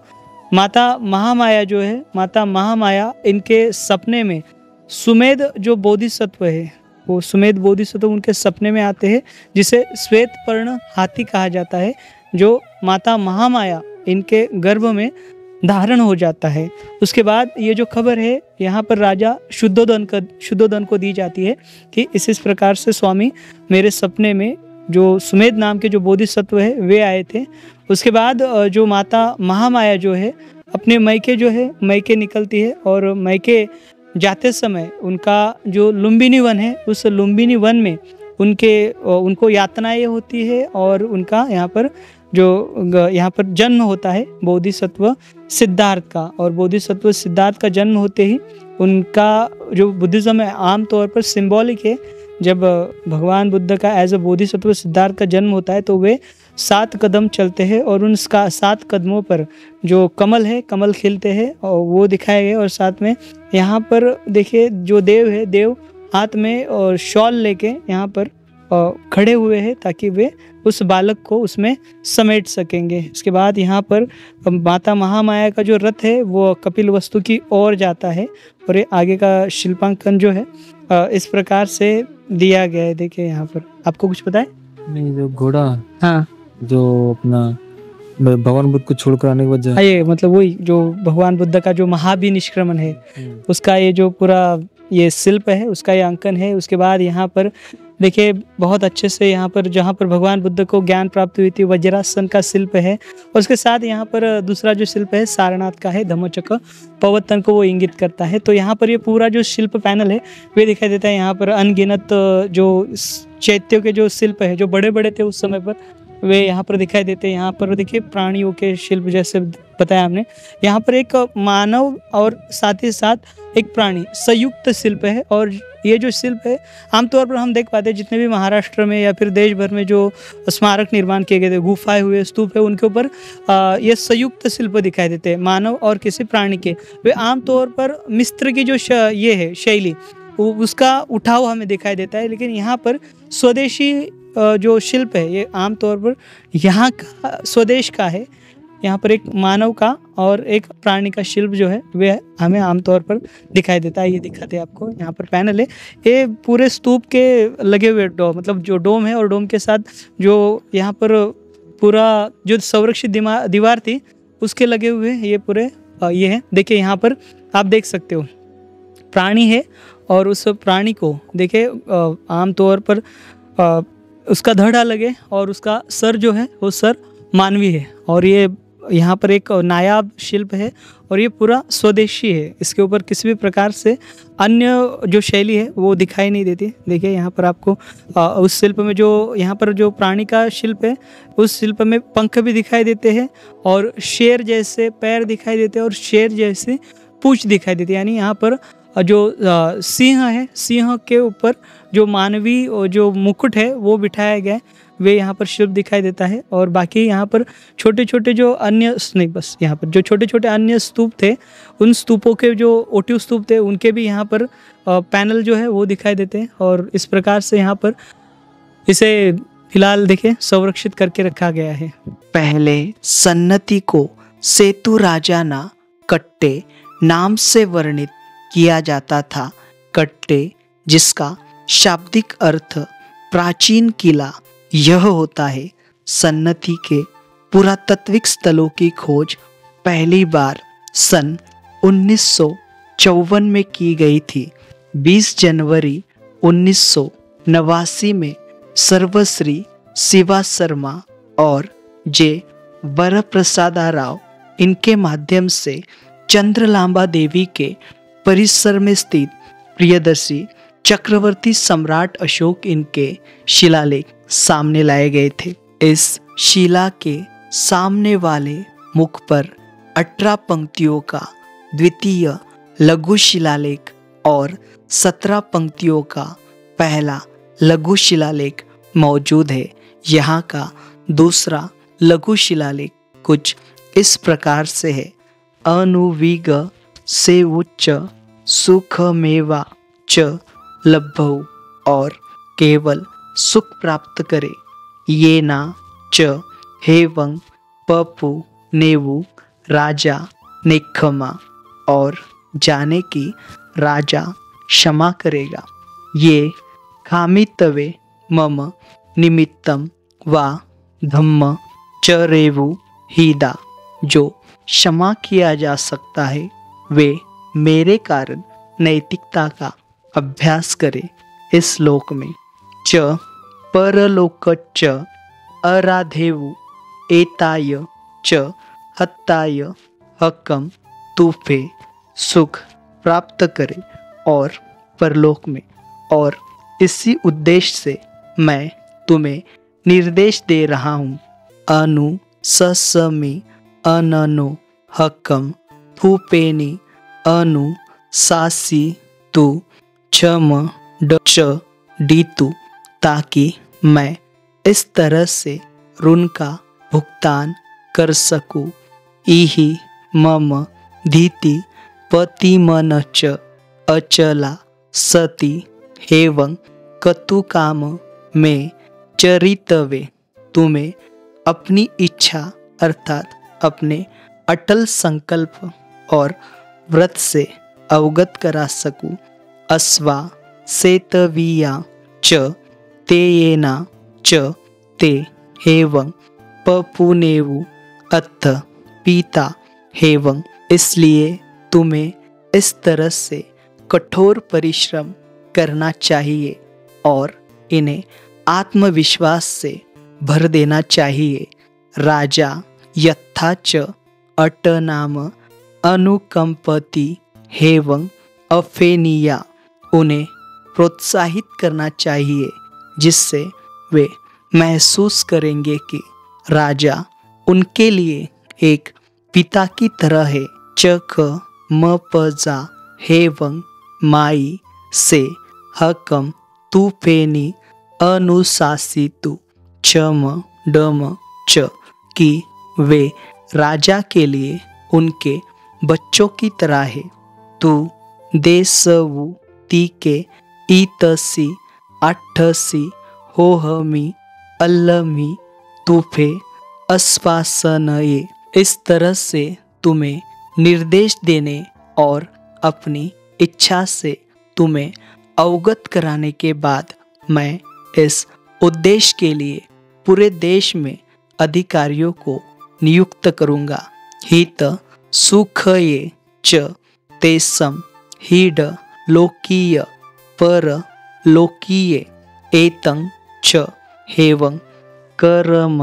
माता महामाया जो है, माता महामाया इनके सपने में सुमेध जो बोधिसत्व है वो सुमेध बोधिसत्व उनके सपने में आते हैं, जिसे श्वेत पर्ण हाथी कहा जाता है, जो माता महामाया इनके गर्भ में धारण हो जाता है। उसके बाद ये जो खबर है यहाँ पर राजा शुद्धोधन को दी जाती है कि इस प्रकार से स्वामी मेरे सपने में जो सुमेध नाम के जो बोधिसत्व है वे आए थे। उसके बाद जो माता महामाया जो है अपने मैके जो है मैके निकलती है और मैके जाते समय उनका जो लुम्बिनी वन है उस लुम्बिनी वन में उनको यातनाएं होती है और उनका यहाँ पर जन्म होता है बोधिसत्व सिद्धार्थ का। और बोधिसत्व सिद्धार्थ का जन्म होते ही उनका जो बुद्धिज्म है आमतौर पर सिंबॉलिक है। जब भगवान बुद्ध का एज अ बोधिसत्व सिद्धार्थ का जन्म होता है तो वे 7 कदम चलते हैं और उन 7 कदमों पर जो कमल है कमल खिलते हैं और वो दिखाए गए। और साथ में यहाँ पर देखिए जो देव है, देव हाथ में और शॉल लेके यहाँ पर खड़े हुए हैं ताकि वे उस बालक को उसमें समेट सकेंगे। इसके बाद यहाँ पर माता महामाया का जो रथ है वो कपिल वस्तु की ओर जाता है और ये आगे का शिल्पांकन जो है इस प्रकार से दिया गया है। देखिए यहाँ पर आपको कुछ पता है? नहीं, जो घोड़ा, हाँ, जो अपना भगवान बुद्ध को छोड़कर आने के बाद ये मतलब वही जो भगवान बुद्ध का जो महाभिनिष्क्रमण है उसका ये जो पूरा ये शिल्प है उसका ये अंकन है। उसके बाद यहाँ पर देखिए बहुत अच्छे से यहाँ पर जहाँ पर भगवान बुद्ध को ज्ञान प्राप्ति हुई थी वज्रासन का शिल्प है। और उसके साथ यहाँ पर दूसरा जो शिल्प है सारनाथ का है, धम्मचक्र पवर्तन को वो इंगित करता है। तो यहाँ पर ये पूरा जो शिल्प पैनल है वे दिखाई देता है। यहाँ पर अनगिनत जो चैत्यों के जो शिल्प है जो बड़े बड़े थे उस समय पर वे यहाँ पर दिखाई देते हैं। यहाँ पर देखिए प्राणियों के शिल्प जैसे बताया हमने, यहाँ पर एक मानव और साथ ही साथ एक प्राणी संयुक्त शिल्प है। और ये जो शिल्प है आमतौर पर हम देख पाते हैं जितने भी महाराष्ट्र में या फिर देश भर में जो स्मारक निर्माण किए गए थे, गुफाएं हुए, स्तूप है, उनके ऊपर ये संयुक्त शिल्प दिखाई देते हैं मानव और किसी प्राणी के। वे आमतौर पर मिस्र की जो ये है शैली उसका उठाव हमें दिखाई देता है। लेकिन यहाँ पर स्वदेशी जो शिल्प है ये आमतौर पर यहाँ का स्वदेश का है। यहाँ पर एक मानव का और एक प्राणी का शिल्प जो है वे हमें आमतौर पर दिखाई देता है। ये दिखाते हैं आपको, यहाँ पर पैनल है, ये पूरे स्तूप के लगे हुए डोम, मतलब जो डोम है और डोम के साथ जो यहाँ पर पूरा जो संरक्षित दीवार थी उसके लगे हुए ये पूरे ये है। देखिए यहाँ पर आप देख सकते हो प्राणी है और उस प्राणी को देखे, आमतौर पर उसका धड़ अलग है और उसका सर जो है वो सर मानवी है। और ये यहाँ पर एक नायाब शिल्प है और ये पूरा स्वदेशी है। इसके ऊपर किसी भी प्रकार से अन्य जो शैली है वो दिखाई नहीं देती। देखिए यहाँ पर आपको उस शिल्प में जो यहाँ पर जो प्राणी का शिल्प है, उस शिल्प में पंख भी दिखाई देते हैं और शेर जैसे पैर दिखाई देते हैं और शेर जैसे पूंछ दिखाई देती है। यानी यहाँ पर जो सिंह है, सिंह के ऊपर जो मानवी और जो मुकुट है वो बिठाया गया है, वे यहाँ पर शिल्प दिखाई देता है। और बाकी यहाँ पर छोटे छोटे जो अन्य नहीं, बस यहाँ पर जो छोटे छोटे अन्य स्तूप थे, उन स्तूपों के जो ओटिव स्तूप थे उनके भी यहाँ पर पैनल जो है वो दिखाई देते हैं। और इस प्रकार से यहाँ पर इसे फिलहाल देखे संरक्षित करके रखा गया है। पहले सन्नति को सेतु राजाना कट्टे नाम से वर्णित किया जाता था। कट्टे जिसका शाब्दिक अर्थ प्राचीन किला यह होता है। सन्नति के पुरातात्विक स्थलों की खोज पहली बार सन 1954 में की गई थी। 20 जनवरी 1989 में सर्वश्री शिवा शर्मा और जे वरप्रसादा राव इनके माध्यम से चंद्रलांबा देवी के परिसर में स्थित प्रियदर्शी चक्रवर्ती सम्राट अशोक इनके शिलालेख सामने लाए गए थे। इस शिला के सामने वाले मुख पर 18 पंक्तियों का द्वितीय लघु शिलालेख और 17 पंक्तियों का पहला लघु शिलालेख मौजूद है। यहाँ का दूसरा लघु शिलालेख कुछ इस प्रकार से है। अनुविग से उच्च सुखमेवा च लभ्भौ, और केवल सुख प्राप्त करे। ये ना च हेवं पपु नेवु राजा नेखमा, और जाने की राजा क्षमा करेगा। ये खामितवे मम निमित्तम वा धम्म च रेवु हीदा, जो क्षमा किया जा सकता है वे मेरे कारण नैतिकता का अभ्यास करे। इस लोक में च परलोक च अराधेवु एताय च हत्ताय हकम तूफे, सुख प्राप्त करे और परलोक में। और इसी उद्देश्य से मैं तुम्हें निर्देश दे रहा हूँ। अनु ससमी अननो हकम थूपेनी अनु सासी तु छम च डीतु, ताकि मैं इस तरह से ऋण का भुगतान कर सकूं। इहि मम धीति पतिमन च अचला सती एवं कतु काम में चरितवे, तुम्हें अपनी इच्छा अर्थात अपने अटल संकल्प और व्रत से अवगत करा सकूं। अस्वा सेतविया च तेयेना च ते एवं पपुनेवु अथ पीता एवं, इसलिए तुम्हें इस तरह से कठोर परिश्रम करना चाहिए और इन्हें आत्मविश्वास से भर देना चाहिए। राजा यथा च अटनाम अनुकंपति एवं अफेनिया, उन्हें प्रोत्साहित करना चाहिए जिससे वे महसूस करेंगे कि राजा उनके लिए एक पिता की तरह है। चक मपजा हेवं माई से हकम तूफेनी अनुशासितु चम डम च, कि वे राजा के लिए उनके बच्चों की तरह है। तू देसवु तीके ईतसी अट्ठसी होहमी अल्लमी तूफे अस्वासनये, इस तरह से तुम्हें निर्देश देने और अपनी इच्छा से तुम्हें अवगत कराने के बाद मैं इस उद्देश्य के लिए पूरे देश में अधिकारियों को नियुक्त करूँगा। हित सुखये च तेसम हीड लोकीय पर लोकीय एतं च हेवं कर्म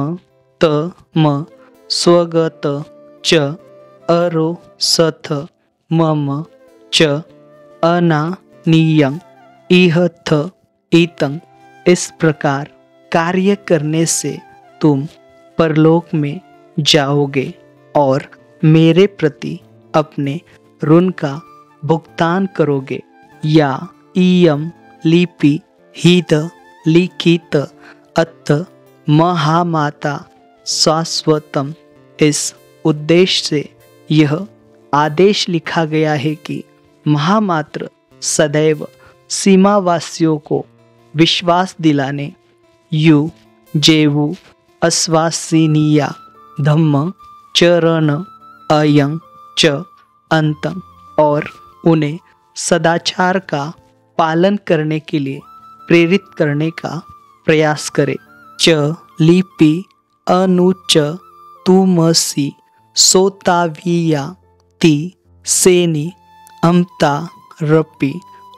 तम स्वगत च अरोसथ मम च अनानीयं इहथ इतं। इस प्रकार कार्य करने से तुम परलोक में जाओगे और मेरे प्रति अपने ऋण का भुगतान करोगे। या इयम लिपि हित लिखित अत महामाता शाश्वतम। इस उद्देश्य से यह आदेश लिखा गया है कि महामात्र सदैव सीमावासियों को विश्वास दिलाने यु जेवु अस्वासिनिया धम्म चरण अयं च अंतं, और उन्हें सदाचार का पालन करने के लिए प्रेरित करने का प्रयास करे। च लिपि अनुच तुमसी सोताविया ति सेनी अमता रपि।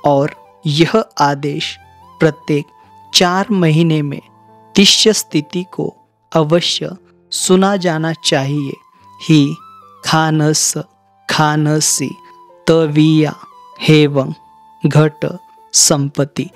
और यह आदेश प्रत्येक 4 महीने में तिष्य स्थिति को अवश्य सुना जाना चाहिए। ही खानस खानसी तविया हेवं घट संपत्ति।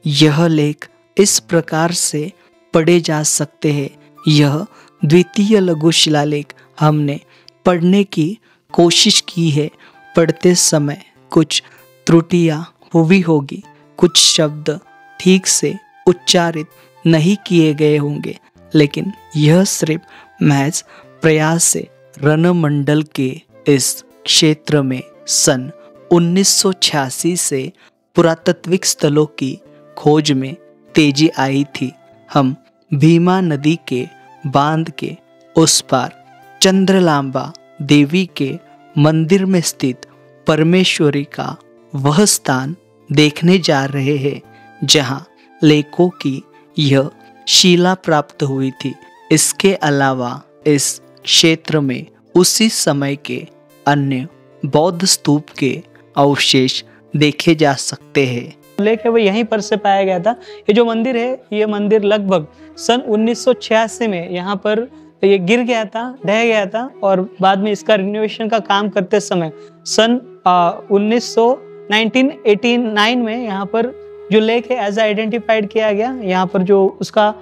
यह लेख इस प्रकार से पढ़े जा सकते हैं। यह द्वितीय लघु शिलालेख हमने पढ़ने की कोशिश की है। पढ़ते समय कुछ त्रुटियां हुई होगी, कुछ शब्द ठीक से उच्चारित नहीं किए गए होंगे, लेकिन यह सिर्फ महज प्रयास से रणमंडल के इस क्षेत्र में सन 1986 से पुरातात्विक स्थलों की खोज में तेजी आई थी। हम भीमा नदी के बांध के उस पार चंद्रलांबा देवी के मंदिर में स्थित परमेश्वरी का वह स्थान देखने जा रहे हैं जहां लेखों की यह शिला प्राप्त हुई थी। इसके अलावा इस क्षेत्र में उसी समय के अन्य बौद्ध स्तूप के अवशेष देखे जा सकते हैं। लेख है वो यहीं पर से पाया गया था। ये जो मंदिर है, ये मंदिर लगभग सन 1986 में यहाँ पर ये गिर गया था, ढह गया था, और बाद में इसका रिनोवेशन का काम करते समय सन 1989 में यहाँ पर जो लेक है एज आइडेंटिफाइड किया गया। यहाँ पर जो उसका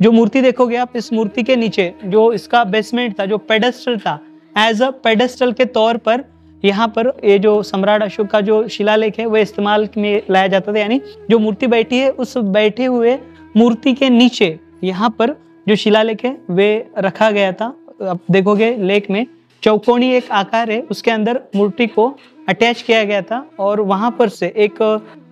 जो मूर्ति देखोगे आप, इस मूर्ति के नीचे जो इसका बेसमेंट था, जो पेडेस्टल था, एज अ पेडेस्टल के तौर पर यहाँ पर ये जो सम्राट अशोक का जो शिलालेख है वो इस्तेमाल में लाया जाता था। यानी जो मूर्ति बैठी है उस बैठे हुए मूर्ति के नीचे यहाँ पर जो शिलालेख है वे रखा गया था। आप देखोगे लेख में चौकोनी एक आकार है, उसके अंदर मूर्ति को अटैच किया गया था और वहां पर से एक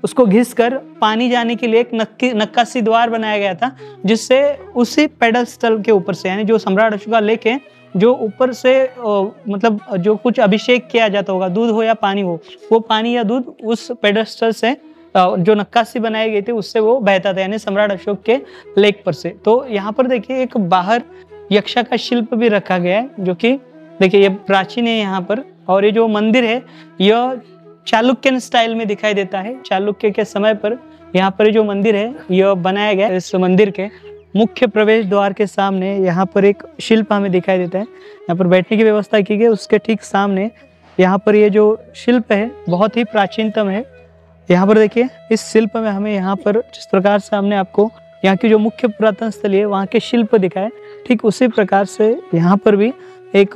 उसको घिस कर पानी जाने के लिए एक नक्काशी द्वार बनाया गया था, जिससे उसी पेडस्टल के ऊपर से, यानी जो सम्राट अशोक का लेख है, जो ऊपर से मतलब जो कुछ अभिषेक किया जाता होगा, दूध हो या पानी हो, वो पानी या दूध उस पेडस्टल से जो नक्काशी बनाई गई थी उससे वो बहता था, यानी सम्राट अशोक के लेख पर से। तो यहाँ पर देखिए एक बाहर यक्षा का शिल्प भी रखा गया है, जो कि देखिए ये प्राचीन है यहाँ पर। और ये जो मंदिर है यह चालुक्यन स्टाइल में दिखाई देता है। चालुक्य के समय पर यहाँ पर जो मंदिर है यह बनाया गया। इस मंदिर के मुख्य प्रवेश द्वार के सामने यहाँ पर एक शिल्प हमें दिखाई देता है। यहाँ पर बैठने की व्यवस्था की गई, उसके ठीक सामने यहाँ पर ये जो शिल्प है बहुत ही प्राचीनतम है। यहाँ पर देखिए इस शिल्प में हमें यहाँ पर जिस प्रकार से हमने आपको यहाँ की जो मुख्य पुरातन स्थली है वहाँ के शिल्प दिखाए, ठीक उसी प्रकार से यहाँ पर भी एक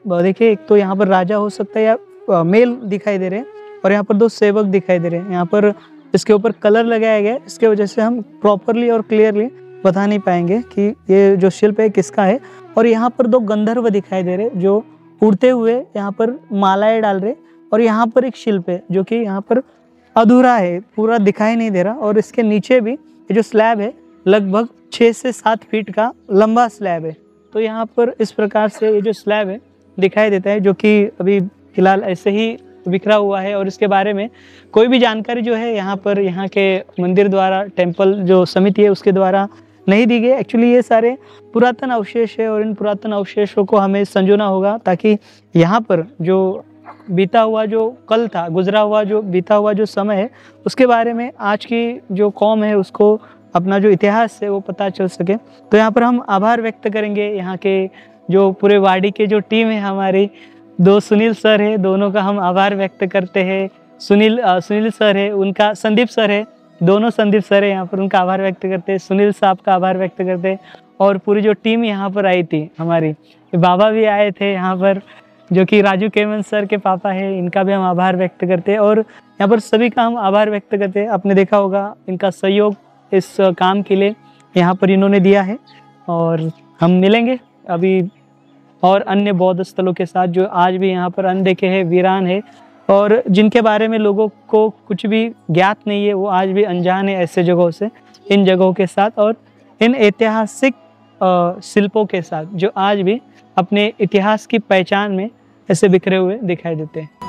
देखिए, एक तो यहाँ पर राजा हो सकता है या मेल दिखाई दे रहे हैं, और यहाँ पर दो सेवक दिखाई दे रहे हैं। यहाँ पर इसके ऊपर कलर लगाया गया है, इसके वजह से हम प्रॉपरली और क्लियरली बता नहीं पाएंगे कि ये जो शिल्प है किसका है। और यहाँ पर दो गंधर्व दिखाई दे रहे जो उड़ते हुए यहाँ पर मालाएं डाल रहे, और यहाँ पर एक शिल्प है जो कि यहाँ पर अधूरा है, पूरा दिखाई नहीं दे रहा। और इसके नीचे भी ये जो स्लैब है लगभग 6 से 7 फीट का लंबा स्लैब है। तो यहाँ पर इस प्रकार से ये जो स्लैब है दिखाई देता है, जो कि अभी फिलहाल ऐसे ही बिखरा हुआ है, और इसके बारे में कोई भी जानकारी जो है यहाँ पर यहाँ के मंदिर द्वारा, टेम्पल जो समिति है उसके द्वारा नहीं दी गई। एक्चुअली ये सारे पुरातन अवशेष है और इन पुरातन अवशेषों को हमें संजोना होगा ताकि यहाँ पर जो बीता हुआ जो कल था, गुजरा हुआ जो बीता हुआ जो समय है, उसके बारे में आज की जो कौम है उसको अपना जो इतिहास है वो पता चल सके। तो यहाँ पर हम आभार व्यक्त करेंगे यहाँ के जो पूरे वाड़ी के जो टीम है हमारी, 2 सुनील सर है, दोनों का हम आभार व्यक्त करते हैं। सुनील सर है, उनका संदीप सर है, दोनों संदीप सर है यहाँ पर, उनका आभार व्यक्त करते हैं। सुनील साहब का आभार व्यक्त करते हैं। और पूरी जो टीम यहाँ पर आई थी हमारी, बाबा भी आए थे यहाँ पर, जो कि राजू केमन सर के पापा है, इनका भी हम आभार व्यक्त करते हैं। और यहाँ पर सभी का हम आभार व्यक्त करते हैं। आपने देखा होगा इनका सहयोग इस काम के लिए यहाँ पर इन्होंने दिया है। और हम मिलेंगे अभी और अन्य बौद्ध स्थलों के साथ जो आज भी यहाँ पर अनदेखे हैं, वीरान है, और जिनके बारे में लोगों को कुछ भी ज्ञात नहीं है, वो आज भी अनजान है ऐसे जगहों से, इन जगहों के साथ और इन ऐतिहासिक शिल्पों के साथ जो आज भी अपने इतिहास की पहचान में ऐसे बिखरे हुए दिखाई देते हैं।